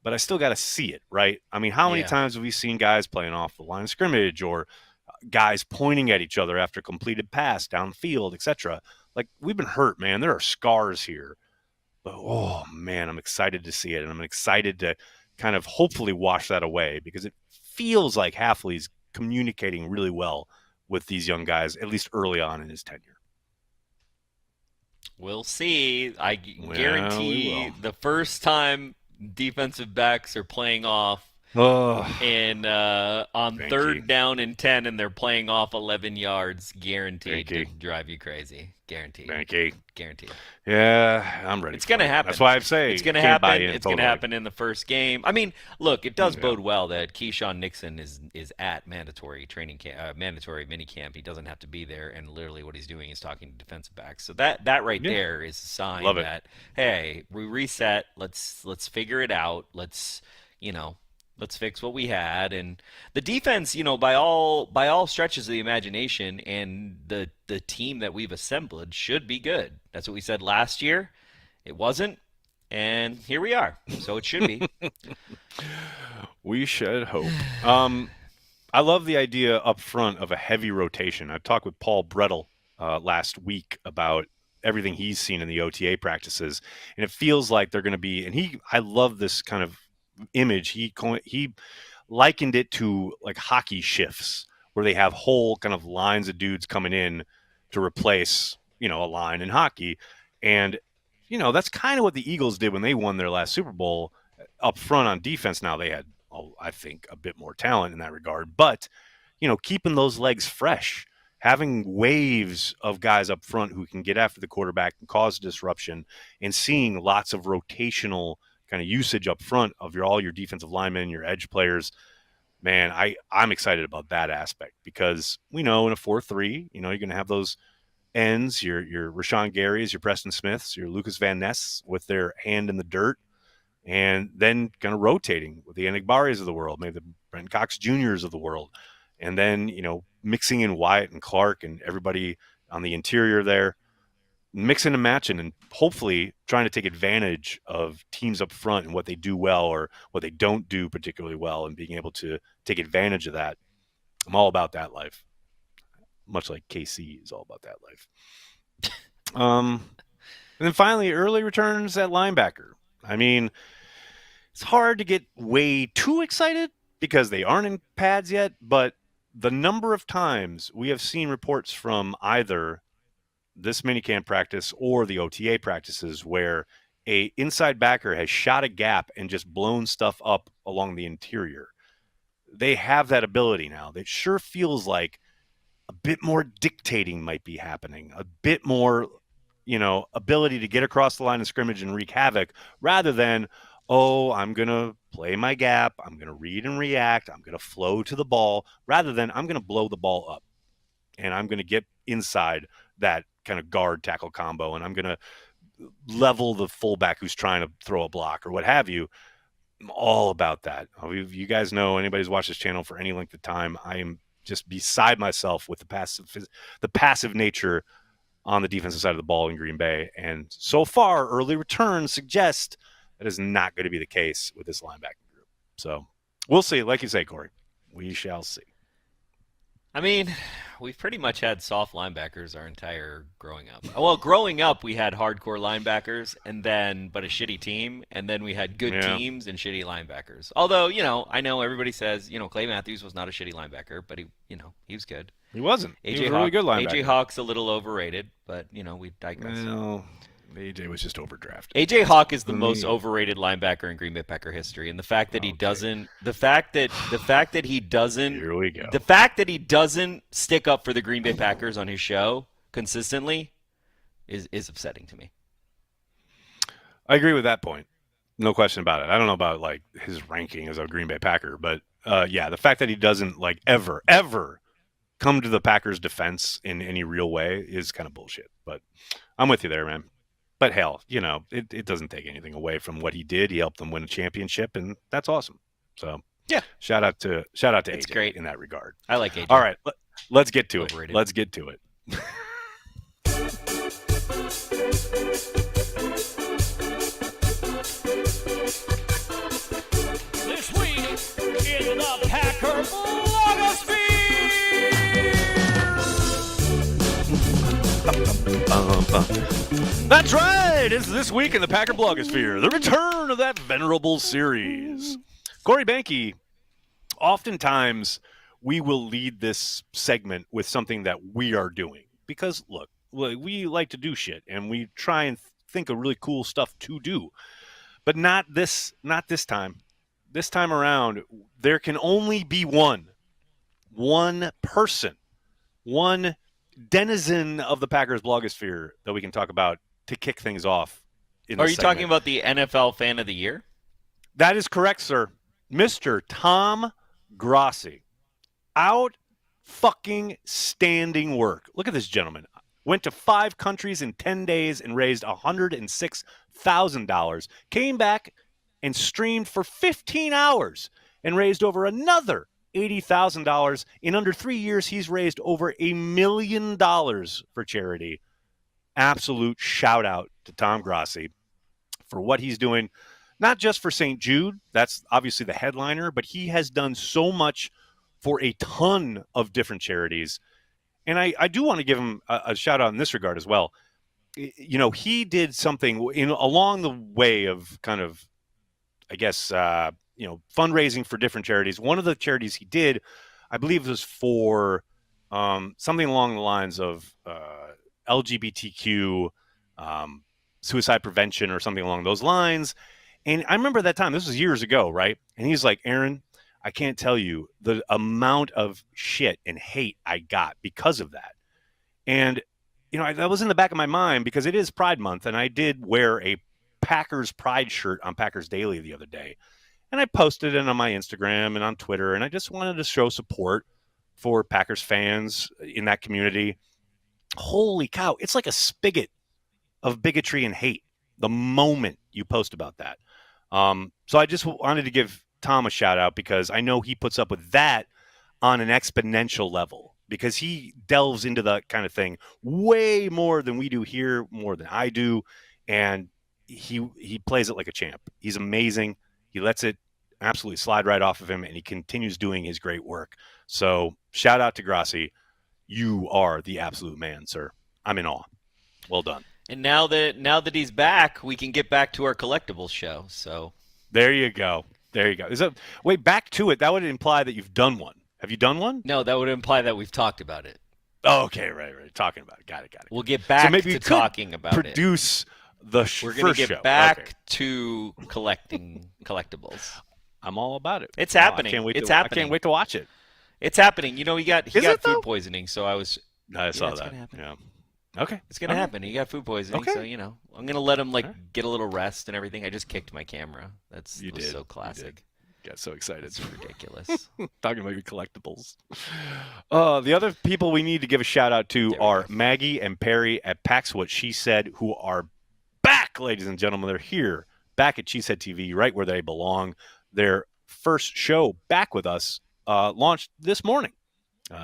but I still got to see it, right? I mean, how many times have we seen guys playing off the line of scrimmage or guys pointing at each other after completed pass downfield, etc.? Like, we've been hurt, man. There are scars here. But, oh, man, I'm excited to see it, and I'm excited to kind of hopefully wash that away because it feels like Halfley's communicating really well with these young guys, at least early on in his tenure. We'll see. I guarantee the first time defensive backs are playing off on Behnke. 3rd down and 10 and they're playing off 11 yards, guaranteed to drive you crazy. Guaranteed. Behnke. Guaranteed. Yeah, I'm ready. It's going to happen. That's why I say it's going to happen. It's going to happen in the first game. I mean, look, it does bode well that Keyshawn Nixon is at mandatory training camp, mandatory minicamp. He doesn't have to be there, and literally what he's doing is talking to defensive backs. So that right there is a sign that hey, we reset. Let's figure it out. Let's fix what we had. And the defense, by all stretches of the imagination, and the team that we've assembled should be good. That's what we said last year. It wasn't, and here we are. So it should be. We should hope. I love the idea up front of a heavy rotation. I talked with Paul Brettel last week about everything he's seen in the OTA practices, and it feels like they're going to be. And I love this kind of image. He likened it to like hockey shifts where they have whole kind of lines of dudes coming in to replace, a line in hockey. And, that's kind of what the Eagles did when they won their last Super Bowl up front on defense. Now they had, I think, a bit more talent in that regard, but, keeping those legs fresh, having waves of guys up front who can get after the quarterback and cause disruption, and seeing lots of rotational kind of usage up front of all your defensive linemen, your edge players. Man, I'm excited about that aspect because we know in a 4-3, you're going to have those ends, your Rashawn Garys, your Preston Smiths, your Lucas Van Ness with their hand in the dirt, and then kind of rotating with the Enigbaris of the world, maybe the Brent Cox Juniors of the world, and then, mixing in Wyatt and Clark and everybody on the interior there, mixing and matching, and hopefully trying to take advantage of teams up front and what they do well or what they don't do particularly well, and being able to take advantage of that. I'm all about that life, much like KC is all about that life. And then finally, early returns at linebacker. I mean, it's hard to get way too excited because they aren't in pads yet, but the number of times we have seen reports from either this minicamp practice or the OTA practices where a inside backer has shot a gap and just blown stuff up along the interior. They have that ability now. It sure feels like a bit more dictating might be happening, a bit more, ability to get across the line of scrimmage and wreak havoc rather than, I'm going to play my gap, I'm going to read and react, I'm going to flow to the ball, rather than I'm going to blow the ball up and I'm going to get inside that kind of guard tackle combo, and I'm going to level the fullback who's trying to throw a block or what have you. I'm all about that. You guys know, anybody's watched this channel for any length of time, I am just beside myself with the passive nature on the defensive side of the ball in Green Bay. And so far, early returns suggest that is not going to be the case with this linebacking group. So we'll see. Like you say, Corey, we shall see. I mean, we've pretty much had soft linebackers our entire growing up. Well, growing up, we had hardcore linebackers, but a shitty team, and then we had good teams and shitty linebackers. Although, I know everybody says, Clay Matthews was not a shitty linebacker, but he was good. He wasn't. He was a really good linebacker. AJ Hawk's a little overrated, but, we digress. Well, AJ was just overdrafted. AJ Hawk is the most overrated linebacker in Green Bay Packer history, and the fact that he doesn't Here we go. The fact that he doesn't stick up for the Green Bay Packers on his show consistently is upsetting to me. I agree with that point. No question about it. I don't know about like his ranking as a Green Bay Packer, but yeah, the fact that he doesn't like ever come to the Packers' defense in any real way is kind of bullshit. But I'm with you there, man. But hell, it doesn't take anything away from what he did. He helped them win a championship, and that's awesome. So yeah, shout out to it's AJ great in that regard. I like AJ. All right, let's get to Overrated. it. Let's get to it. This week in the Packer blogosphere. That's right. It's this week in the Packer blogosphere, the return of that venerable series. Corey Behnke, oftentimes we will lead this segment with something that we are doing because, look, we like to do shit and we try and think of really cool stuff to do, but not this time. This time around, there can only be one person, one denizen of the Packers blogosphere that we can talk about to kick things off. Are you talking about the NFL Fan of the Year? That is correct, sir. Mr. Tom Grossi. Out fucking standing work. Look at this gentleman. Went to 5 countries in 10 days and raised $106,000. Came back and streamed for 15 hours and raised over another $80,000. In under 3 years, he's raised over $1 million for charity. Absolute shout out to Tom Grossi for what he's doing, not just for St. Jude. That's obviously the headliner, but he has done so much for a ton of different charities. And I do want to give him a shout out in this regard as well. He did something along the way of kind of, I guess, fundraising for different charities. One of the charities he did, I believe, was for something along the lines of LGBTQ suicide prevention or something along those lines. And I remember that time, this was years ago, right? And he's like, Aaron, I can't tell you the amount of shit and hate I got because of that. And, that was in the back of my mind because it is Pride Month, and I did wear a Packers Pride shirt on Packers Daily the other day. And I posted it on my Instagram and on Twitter, and I just wanted to show support for Packers fans in that community. Holy cow, it's like a spigot of bigotry and hate the moment you post about that. So I just wanted to give Tom a shout out because I know he puts up with that on an exponential level because he delves into that kind of thing way more than we do here, more than I do. And he plays it like a champ. He's amazing. He lets it absolutely slide right off of him, and he continues doing his great work. So shout out to Grossi. You are the absolute man, sir. I'm in awe. Well done. And now that he's back, we can get back to our collectibles show. So there you go. Wait, back to it. That would imply that you've done one. Have you done one? No, that would imply that we've talked about it. Oh, okay, right. Talking about it. Got it. We'll get back to talking about produce the We're going to get show. back to collecting collectibles. I'm all about it. It's happening. I can't wait to watch it. It's happening. He got food poisoning, so I saw that. Yeah. Okay. It's going to happen. He got food poisoning, so I'm going to let him get a little rest and everything. I just kicked my camera. Was so classic. Got so excited. It's ridiculous. Talking about your collectibles. The other people we need to give a shout out to are Maggie and Perry at Pax What She Said, who are back, ladies and gentlemen. They're here, back at CHTV, right where they belong. Their first show back with us launched this morning.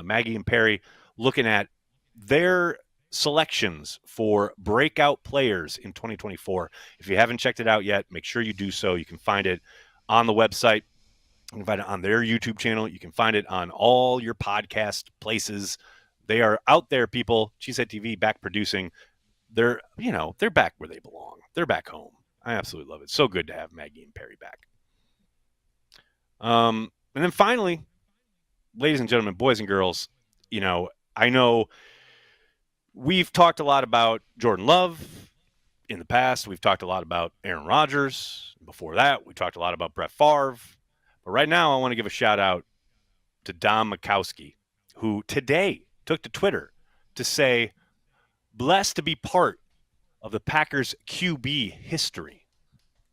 Maggie and Perry looking at their selections for breakout players in 2024. If you haven't checked it out yet, make sure you do so. You can find it on the website. You can find it on their YouTube channel. You can find it on all your podcast places. They are out there, people. She Said TV back producing. They're back where they belong. They're back home. I absolutely love it. So good to have Maggie and Perry back. And then finally, ladies and gentlemen, boys and girls, I know we've talked a lot about Jordan Love in the past. We've talked a lot about Aaron Rodgers. Before that, we talked a lot about Brett Favre. But right now, I want to give a shout out to Don Majkowski, who today took to Twitter to say, blessed to be part of the Packers QB history.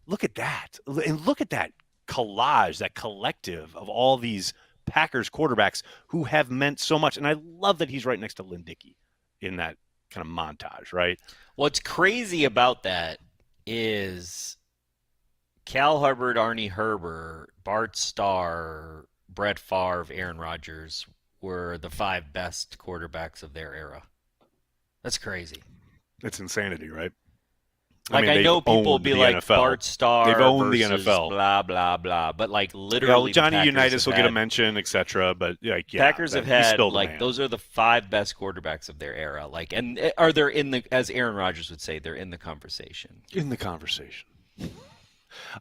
look at that. And look at that collage, that collective of all these Packers quarterbacks who have meant so much. And I love that he's right next to Lynn Dickey in that kind of montage, right? What's crazy about that is Cal Hubbard, Arnie Herber, Bart Starr, Brett Favre, Aaron Rodgers were the 5 best quarterbacks of their era. That's crazy. It's insanity, right? Like, I know people will be like NFL. Bart Starr They've owned the versus NFL. blah, blah, blah. But, like, literally, Johnny Unitas will get a mention, etc. But, like, yeah. Packers have had, like, those are the 5 best quarterbacks of their era. Like, and are they in the, as Aaron Rodgers would say, they're in the conversation. In the conversation.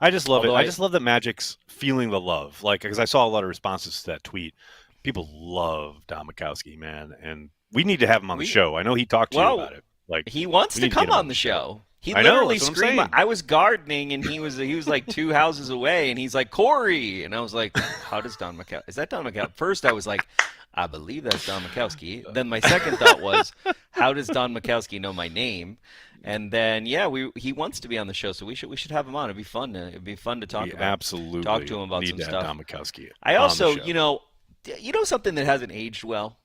I just love it. I just love that Magic's feeling the love. Like, because I saw a lot of responses to that tweet. People love Don Majkowski, man. And we need to have him on the show. I know he talked to you about it. Like, he wants to come on the show. He I know, literally that's what I'm screamed. saying. I was gardening, and he was like 2 houses away, and he's like, Corey, and I was like, how does Don Majkowski? Is that Don Majkowski? First, I was like, I believe that's Don Majkowski. Then my second thought was, how does Don Majkowski know my name? And then he wants to be on the show, so we should have him on. It'd be fun to talk about. Absolutely Talk to him about some stuff. Don Majkowski. I also, you know something that hasn't aged well.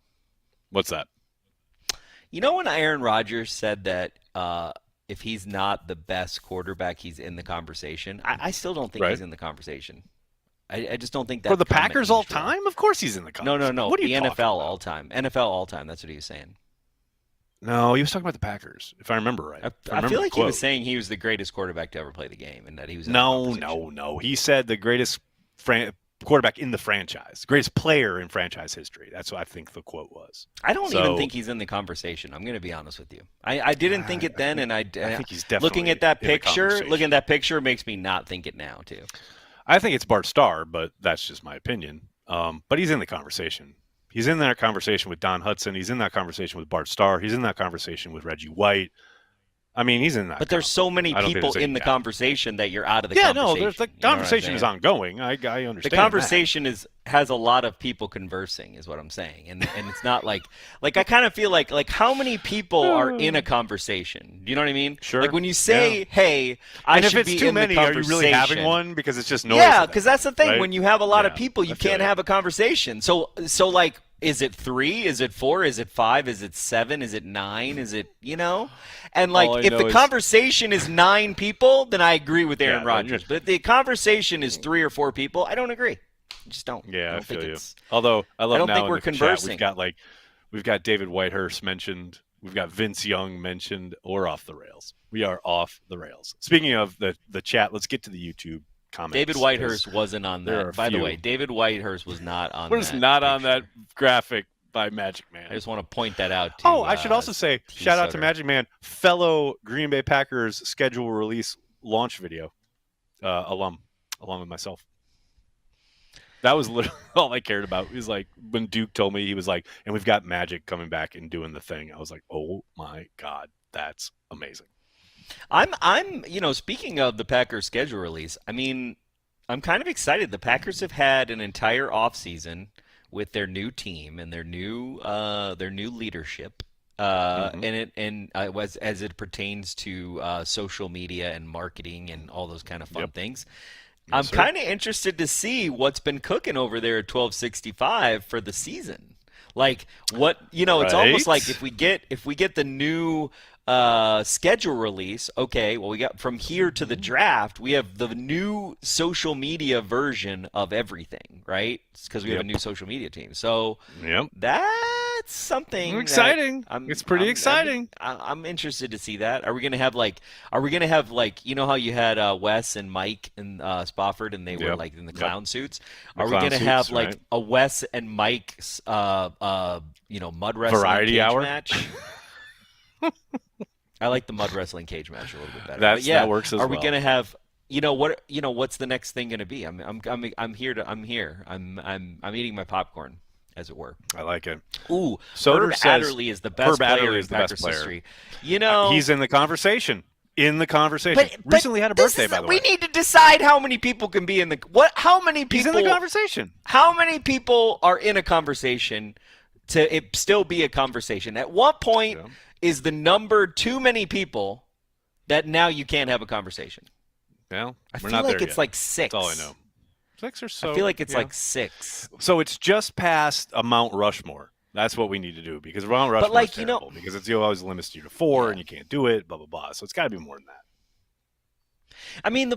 What's that? You know when Aaron Rodgers said that if he's not the best quarterback, he's in the conversation? I still don't think he's in the conversation. I just don't think that. For the Packers all time? Of course he's in the conversation. No. What are you the talking NFL about? all time. NFL all time. That's what he was saying. No, he was talking about the Packers, if I remember right. I feel like he was saying he was the greatest quarterback to ever play the game, and that he was in the conversation. No. He said the greatest quarterback in the franchise, greatest player in franchise history. That's what I think the quote was. I don't even think he's in the conversation. I'm going to be honest with you. I didn't think it then, and I think he's definitely looking at that picture makes me not think it now too. I think it's Bart Starr, but that's just my opinion. But he's in the conversation. He's in that conversation with Don Hudson. He's in that conversation with Bart Starr. He's in that conversation with Reggie White. I mean, he's in that. But there's so many people in the conversation that you're out of the conversation. Yeah, no, the conversation is ongoing. I understand. The conversation has a lot of people conversing, is what I'm saying, and it's not like I kind of feel like how many people are in a conversation? Do you know what I mean? Sure. Like when you say, "Hey, I should be in the conversation." And if it's too many, are you really having one? Because it's just noise. Yeah, because that's the thing. Right? When you have a lot of people, you can't have a conversation. So like. Is it 3? Is it 4? Is it 5? Is it 7? Is it 9? Is it, And like, if the conversation is 9 people, then I agree with Aaron Rodgers. But if the conversation is 3 or 4 people, I don't agree. I just don't. Yeah, I feel you. Although I love think we're conversing. Chat, we've got David Whitehurst mentioned. We've got Vince Young mentioned. Or off the rails. We are off the rails. Speaking of the chat, let's get to the YouTube comments. David Whitehurst wasn't on that. By the way, David Whitehurst was not on that. Was not on that graphic by Magic Man. I just want to point that out to I should also say, shout out to Magic Man, fellow Green Bay Packers schedule release launch video alum, along with myself. That was literally all I cared about. It was like when Duke told me, he was like, and we've got Magic coming back and doing the thing. I was like, oh my God, that's amazing. I'm speaking of the Packers schedule release, I mean, I'm kind of excited. The Packers have had an entire offseason with their new team and their new leadership, and as it pertains to social media and marketing and all those kind of fun things. I'm kind of interested to see what's been cooking over there at 1265 for the season. Like what it's almost like if we get the new schedule release, okay, well, we got from here to the draft, we have the new social media version of everything, right? Because we have a new social media team. So that's something exciting. It's pretty exciting. I'm interested to see that. Are we gonna have like how you had Wes and Mike and Spofford and they were like in the clown suits? Are we gonna have like a Wes and Mike's mud wrestling variety cage hour match? I like the mud wrestling cage match a little bit better. That works as well. Are we gonna have? What's the next thing gonna be? I'm here. I'm eating my popcorn, as it were. I like it. Ooh, Soder Herb says Adderley is the best player in Packers history. He's in the conversation. Recently had a birthday, by the way. We need to decide how many people can be in the How many people? He's in the conversation. How many people are in a conversation to it still be a conversation? At what point is the number too many people that now you can't have a conversation? Well, I we're feel not like there it's yet. like 6. That's all I know. 6 or so. I feel like it's yeah. like 6. So it's just past a Mount Rushmore. That's what we need to do, because Mount Rushmore like, is terrible, because it's always limits you to 4 and you can't do it, blah, blah, blah. So it's got to be more than that. I mean,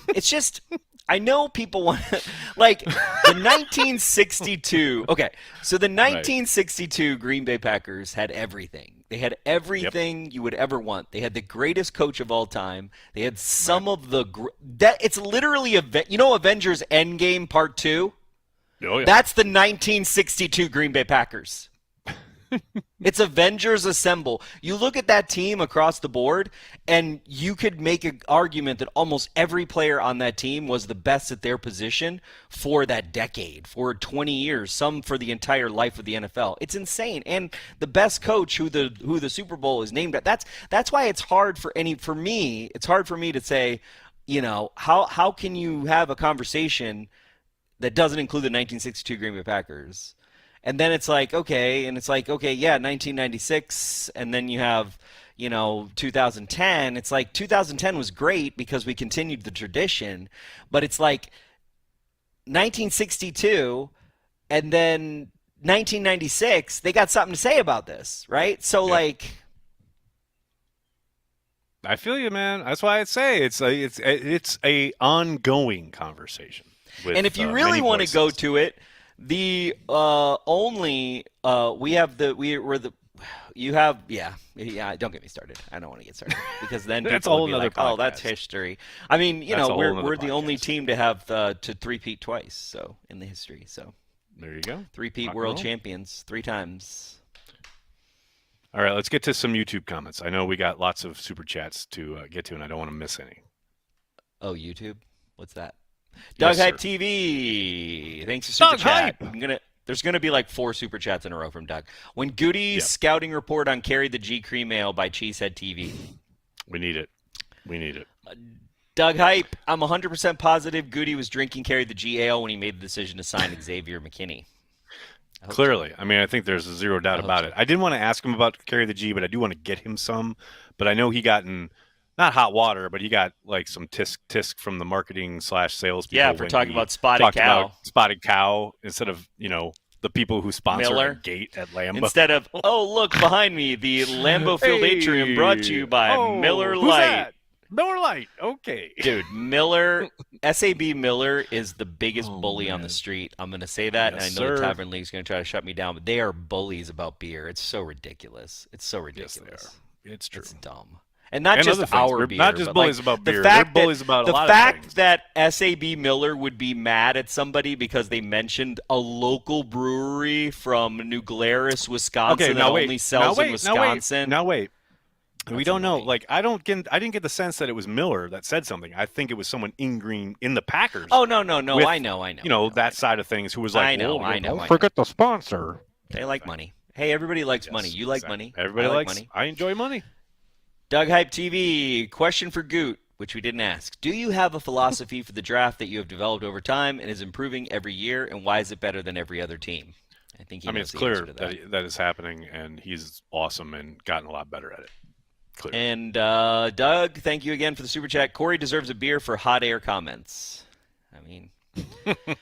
it's just, I know people want like the 1962. Okay, so the 1962 Green Bay Packers had everything. They had everything you would ever want. They had the greatest coach of all time. They had some of the that. It's literally Avengers Endgame Part 2. Oh, yeah. That's the 1962 Green Bay Packers. It's Avengers Assemble. You look at that team across the board, and you could make an argument that almost every player on that team was the best at their position for that decade, for 20 years, some for the entire life of the NFL. It's insane. And the best coach who the Super Bowl is named at. That's why it's hard for me. It's hard for me to say, how can you have a conversation that doesn't include the 1962 Green Bay Packers? And then it's like, okay, yeah, 1996, and then you have, 2010. It's like 2010 was great because we continued the tradition, but it's like 1962 and then 1996, they got something to say about this, right? So like, I feel you, man. That's why I'd say it's a ongoing conversation. And if you really want to go to it, the only don't get me started. I don't want to get started because then that's people a whole will be nother like, podcast. Oh, that's history. I mean, we're the only team to have to three-peat twice, so in the history. So there you go. Three-peat world champions 3 times. All right, let's get to some YouTube comments. I know we got lots of super chats to get to, and I don't want to miss any. Oh, YouTube? What's that? Yes, Doug Hype sir. TV. Thanks for super chat. There's gonna be like 4 super chats in a row from Doug. When Goody's scouting report on Carry the G Cream Ale by Cheesehead TV. We need it. Doug Hype. I'm 100% positive Goody was drinking Carry the G Ale when he made the decision to sign Xavier McKinney. Clearly. I mean, I think there's zero doubt about it. I didn't want to ask him about Carry the G, but I do want to get him some. But I know he got in, not hot water, but he got like some tisk from the marketing / sales people. Yeah, for talking about Spotted Cow. Spotted Cow instead of, the people who sponsor Miller. a gate at Lambeau. Instead of, look behind me, the Lambeau Field Atrium brought to you by Miller who's Lite. that? Miller Lite. Okay. Dude, SAB Miller is the biggest bully on the street. I'm going to say that, Yes, and I know the sir. Tavern League's going to try to shut me down, but they are bullies about beer. It's so ridiculous. It's so ridiculous. Yes, they are. It's true. It's dumb. And not just other things. our They're beer. not just but, bullies like, about beer. The fact They're bullies about a lot of things. The fact that SAB Miller would be mad at somebody because they mentioned a local brewery from New Glarus, Wisconsin, that only sells in Wisconsin. Now wait. We don't know. Like, I didn't get the sense that it was Miller that said something. I think it was someone in the Packers. Oh, no. With, I know. That side of things who was like, I know. Don't forget the sponsor. They like money. Hey, everybody likes money. You like money. Everybody likes money. I enjoy money. Doug Hype TV, question for Goot, which we didn't ask. Do you have a philosophy for the draft that you have developed over time and is improving every year, and why is it better than every other team? I think it's clear that is happening, and he's awesome and gotten a lot better at it. Clear. And Doug, thank you again for the super chat. Corey deserves a beer for hot air comments. I mean,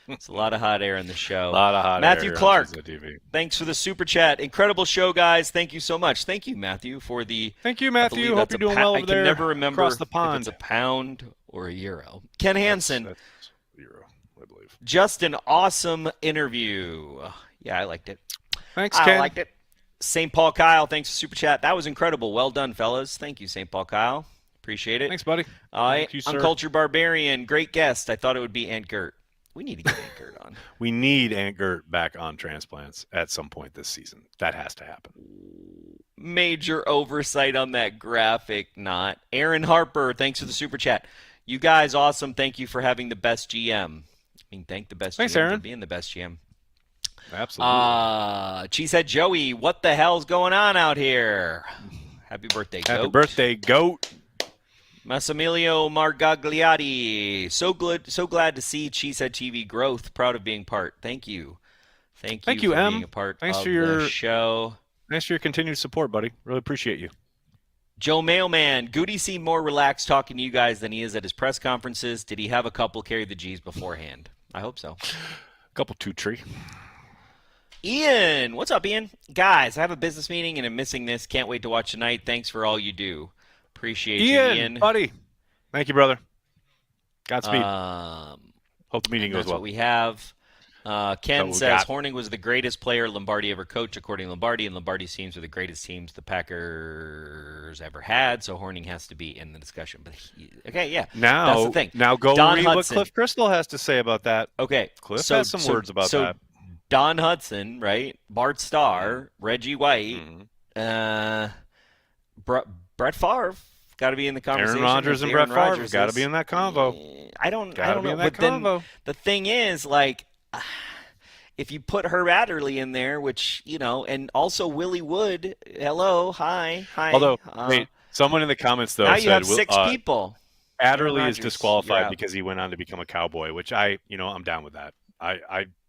it's a lot of hot air in the show. A lot of hot Matthew air. Clark, TV. thanks for the super chat. Incredible show, guys. Thank you so much. Thank you, Matthew, for the. Thank you, Matthew. Hope you're doing well over there. I can never remember across the pond. if it's a pound or a euro. Ken Hansen. That's euro, I believe. Just an awesome interview. Yeah, I liked it. Thanks, Ken. I liked it. St. Paul Kyle, thanks for super chat. That was incredible. Well done, fellas. Thank you, St. Paul Kyle. Appreciate it. Thanks, buddy. Thank you, sir. Uncultured Barbarian, great guest. I thought it would be Ant Gert. We need to get Ant Gert on. We need Ant Gert back on Transplants at some point this season. That has to happen. Major oversight on that graphic, not. Aaron Harper, thanks for the super chat. You guys, awesome. Thank you for having the best GM. Thank the best GM Aaron. for being the best GM. Absolutely. Cheesehead Joey, what the hell's going on out here? Happy birthday, Goat. Happy birthday, Goat. Massimilio Margagliati, so glad to see Cheesehead TV growth. Proud of being part. Thank you for Em. being a part Thanks of for your the show. Thanks for your continued support, buddy. Really appreciate you. Joe Mailman, Goody seemed more relaxed talking to you guys than he is at his press conferences. Did he have a couple carry the G's beforehand? I hope so. Couple two tree. Ian, what's up, Ian? Guys, I have a business meeting and I'm missing this. Can't wait to watch tonight. Thanks for all you do. Appreciate you, Ian. Buddy. Thank you, brother. Godspeed. Hope the meeting goes that's well. What we have. Ken we says got. Horning was the greatest player Lombardi ever coached, according to Lombardi, and Lombardi's teams were the greatest teams the Packers ever had. So Horning has to be in the discussion. But okay, yeah, Now, that's the thing. Now go Don read Hudson. what Cliff Crystal has to say about that. Okay, Cliff has some words about that. Don Hudson, right? Bart Starr, Reggie White, Brett Favre got to be in the conversation. Aaron Rodgers and Brett Favre got to be in that convo. I don't know. But then the thing is, like, if you put Herb Adderley in there, which, you know, and also Willie Wood, hello, hi. Although, wait, someone in the comments, though, now said, you have six people. Adderley is Rodgers, disqualified because he went on to become a Cowboy, which I'm down with that.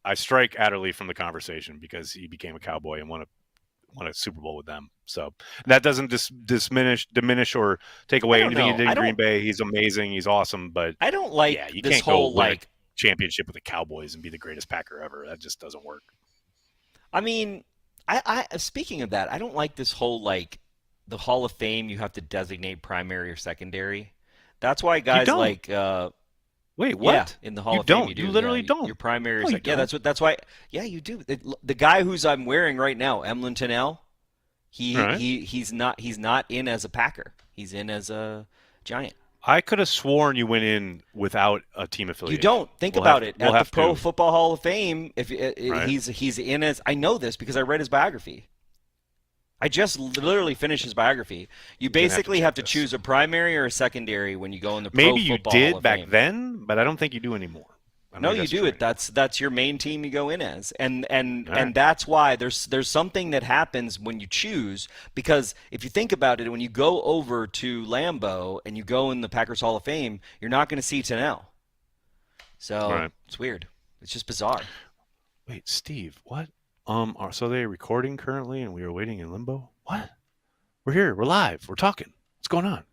I strike Adderley from the conversation because he became a Cowboy and won a Super Bowl with them. So that doesn't diminish or take away anything he did in Green Bay. He's amazing. He's awesome. But I don't like you this can't whole go win a championship with the Cowboys and be the greatest Packer ever. That just doesn't work. I mean, I speaking of that, I don't like this whole like the Hall of Fame. You have to designate primary or secondary. That's why guys like. Wait, what? Yeah, in the Hall of Fame, you do. You literally don't. Your primary No, is that's why. Yeah, you do. The guy who's I'm wearing right now, Emlyn Tunnell, he's not in as a Packer. He's in as a Giant. I could have sworn you went in without a team affiliation. You don't think about it. At the Pro to. Football Hall of Fame, if he's in as I know this because I read his biography. I just literally finished his biography. You basically have to choose a primary or a secondary when you go in the Pro Maybe you Football Hall did of back Fame. then, but I don't think you do anymore. No, you do it. That's your main team you go in as, and that's why there's something that happens when you choose, because if you think about it, when you go over to Lambeau and you go in the Packers Hall of Fame, you're not going to see Tunnell. So It's weird. It's just bizarre. Wait, Steve, what? So they're recording currently, and we are waiting in limbo. What? We're here. We're live. We're talking. What's going on?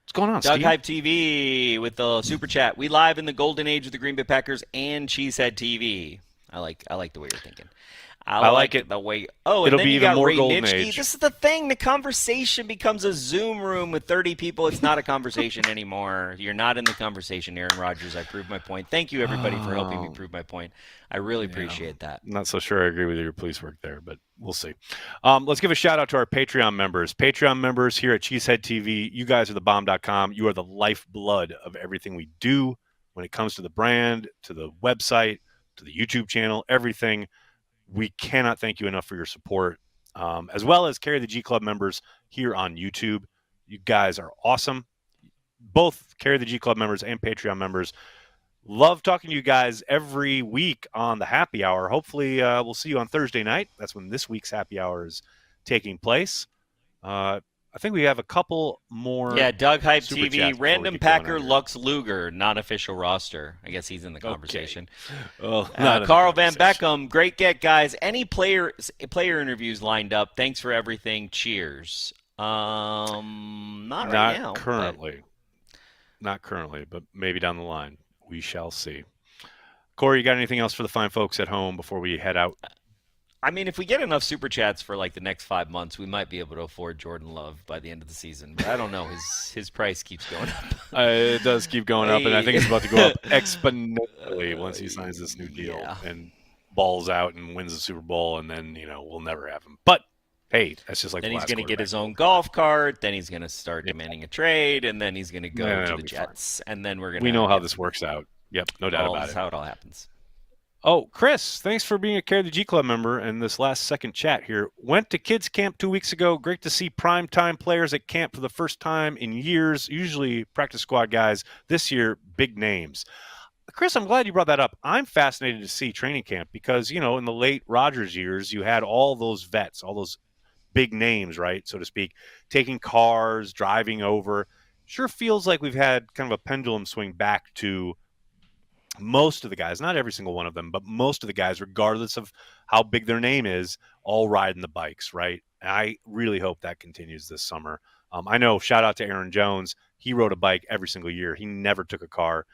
What's going on, Doug Steve? Hype TV with the super chat. We live in the golden age of the Green Bay Packers and Cheesehead TV. I like the way you're thinking. I like it the way. Oh, and it'll then be you even got more Ray golden Nitschke. age. This is the thing. The conversation becomes a Zoom room with 30 people. It's not a conversation anymore. You're not in the conversation, Aaron Rodgers. I proved my point. Thank you, everybody, for helping me prove my point. I really appreciate that. I'm not so sure I agree with your police work there, but we'll see. Let's give a shout out to our Patreon members. Patreon members here at Cheesehead TV. You guys are the bomb.com. You are the lifeblood of everything we do when it comes to the brand, to the website, to the YouTube channel, everything. We cannot thank you enough for your support, as well as Carry the G Club members here on YouTube. You guys are awesome. Both Carry the G Club members and Patreon members. Love talking to you guys every week on the happy hour. Hopefully, we'll see you on Thursday night. That's when this week's happy hour is taking place. I think we have a couple more. Yeah, Doug Hype Super TV, chats random before we keep going Packer on here. Lux Luger, not official roster. I guess he's in the conversation. Well, not in the Carl Van conversation. Beckham, great get, guys. Any player interviews lined up? Thanks for everything. Cheers. Not right now. Not currently, but maybe down the line. We shall see. Corey, you got anything else for the fine folks at home before we head out? I mean, if we get enough super chats for like the next 5 months, we might be able to afford Jordan Love by the end of the season. But I don't know. His price keeps going up. It does keep going up, and I think it's about to go up exponentially once he signs this new deal and balls out and wins the Super Bowl, and then we'll never have him. But hey, that's just like then the he's last going to get quarterback. his own golf cart. Then he's going to start demanding a trade, and then he's going to go to it'll the be Jets, and then we're going to. We know how this works out. Yep, no doubt about That's it. how it all happens. Oh, Chris, thanks for being a Care the G Club member and this last second chat here. Went to kids camp 2 weeks ago. Great to see primetime players at camp for the first time in years. Usually practice squad guys. This year, big names. Chris, I'm glad you brought that up. I'm fascinated to see training camp because, in the late Rodgers years, you had all those vets, all those big names, right, so to speak, taking cars, driving over. Sure feels like we've had kind of a pendulum swing back to most of the guys, not every single one of them, but most of the guys, regardless of how big their name is, all riding the bikes, right? I really hope that continues this summer. I know, shout out to Aaron Jones. He rode a bike every single year. He never took a car.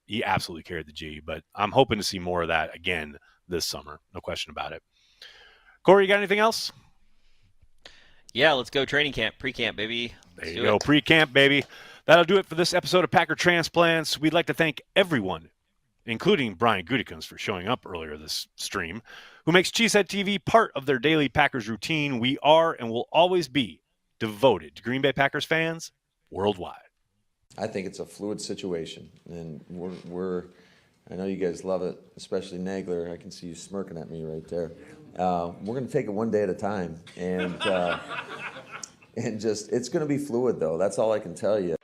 He absolutely carried the G, but I'm hoping to see more of that again this summer. No question about it. Corey, you got anything else? Yeah, let's go training camp, pre-camp, baby. There you go, pre-camp, baby. That'll do it for this episode of Packer Transplants. We'd like to thank everyone, including Brian Gutekunst, for showing up earlier this stream, who makes CHTV part of their daily Packers routine. We are and will always be devoted to Green Bay Packers fans worldwide. I think it's a fluid situation, and I know you guys love it, especially Nagler. I can see you smirking at me right there. We're going to take it one day at a time, and just it's going to be fluid, though. That's all I can tell you.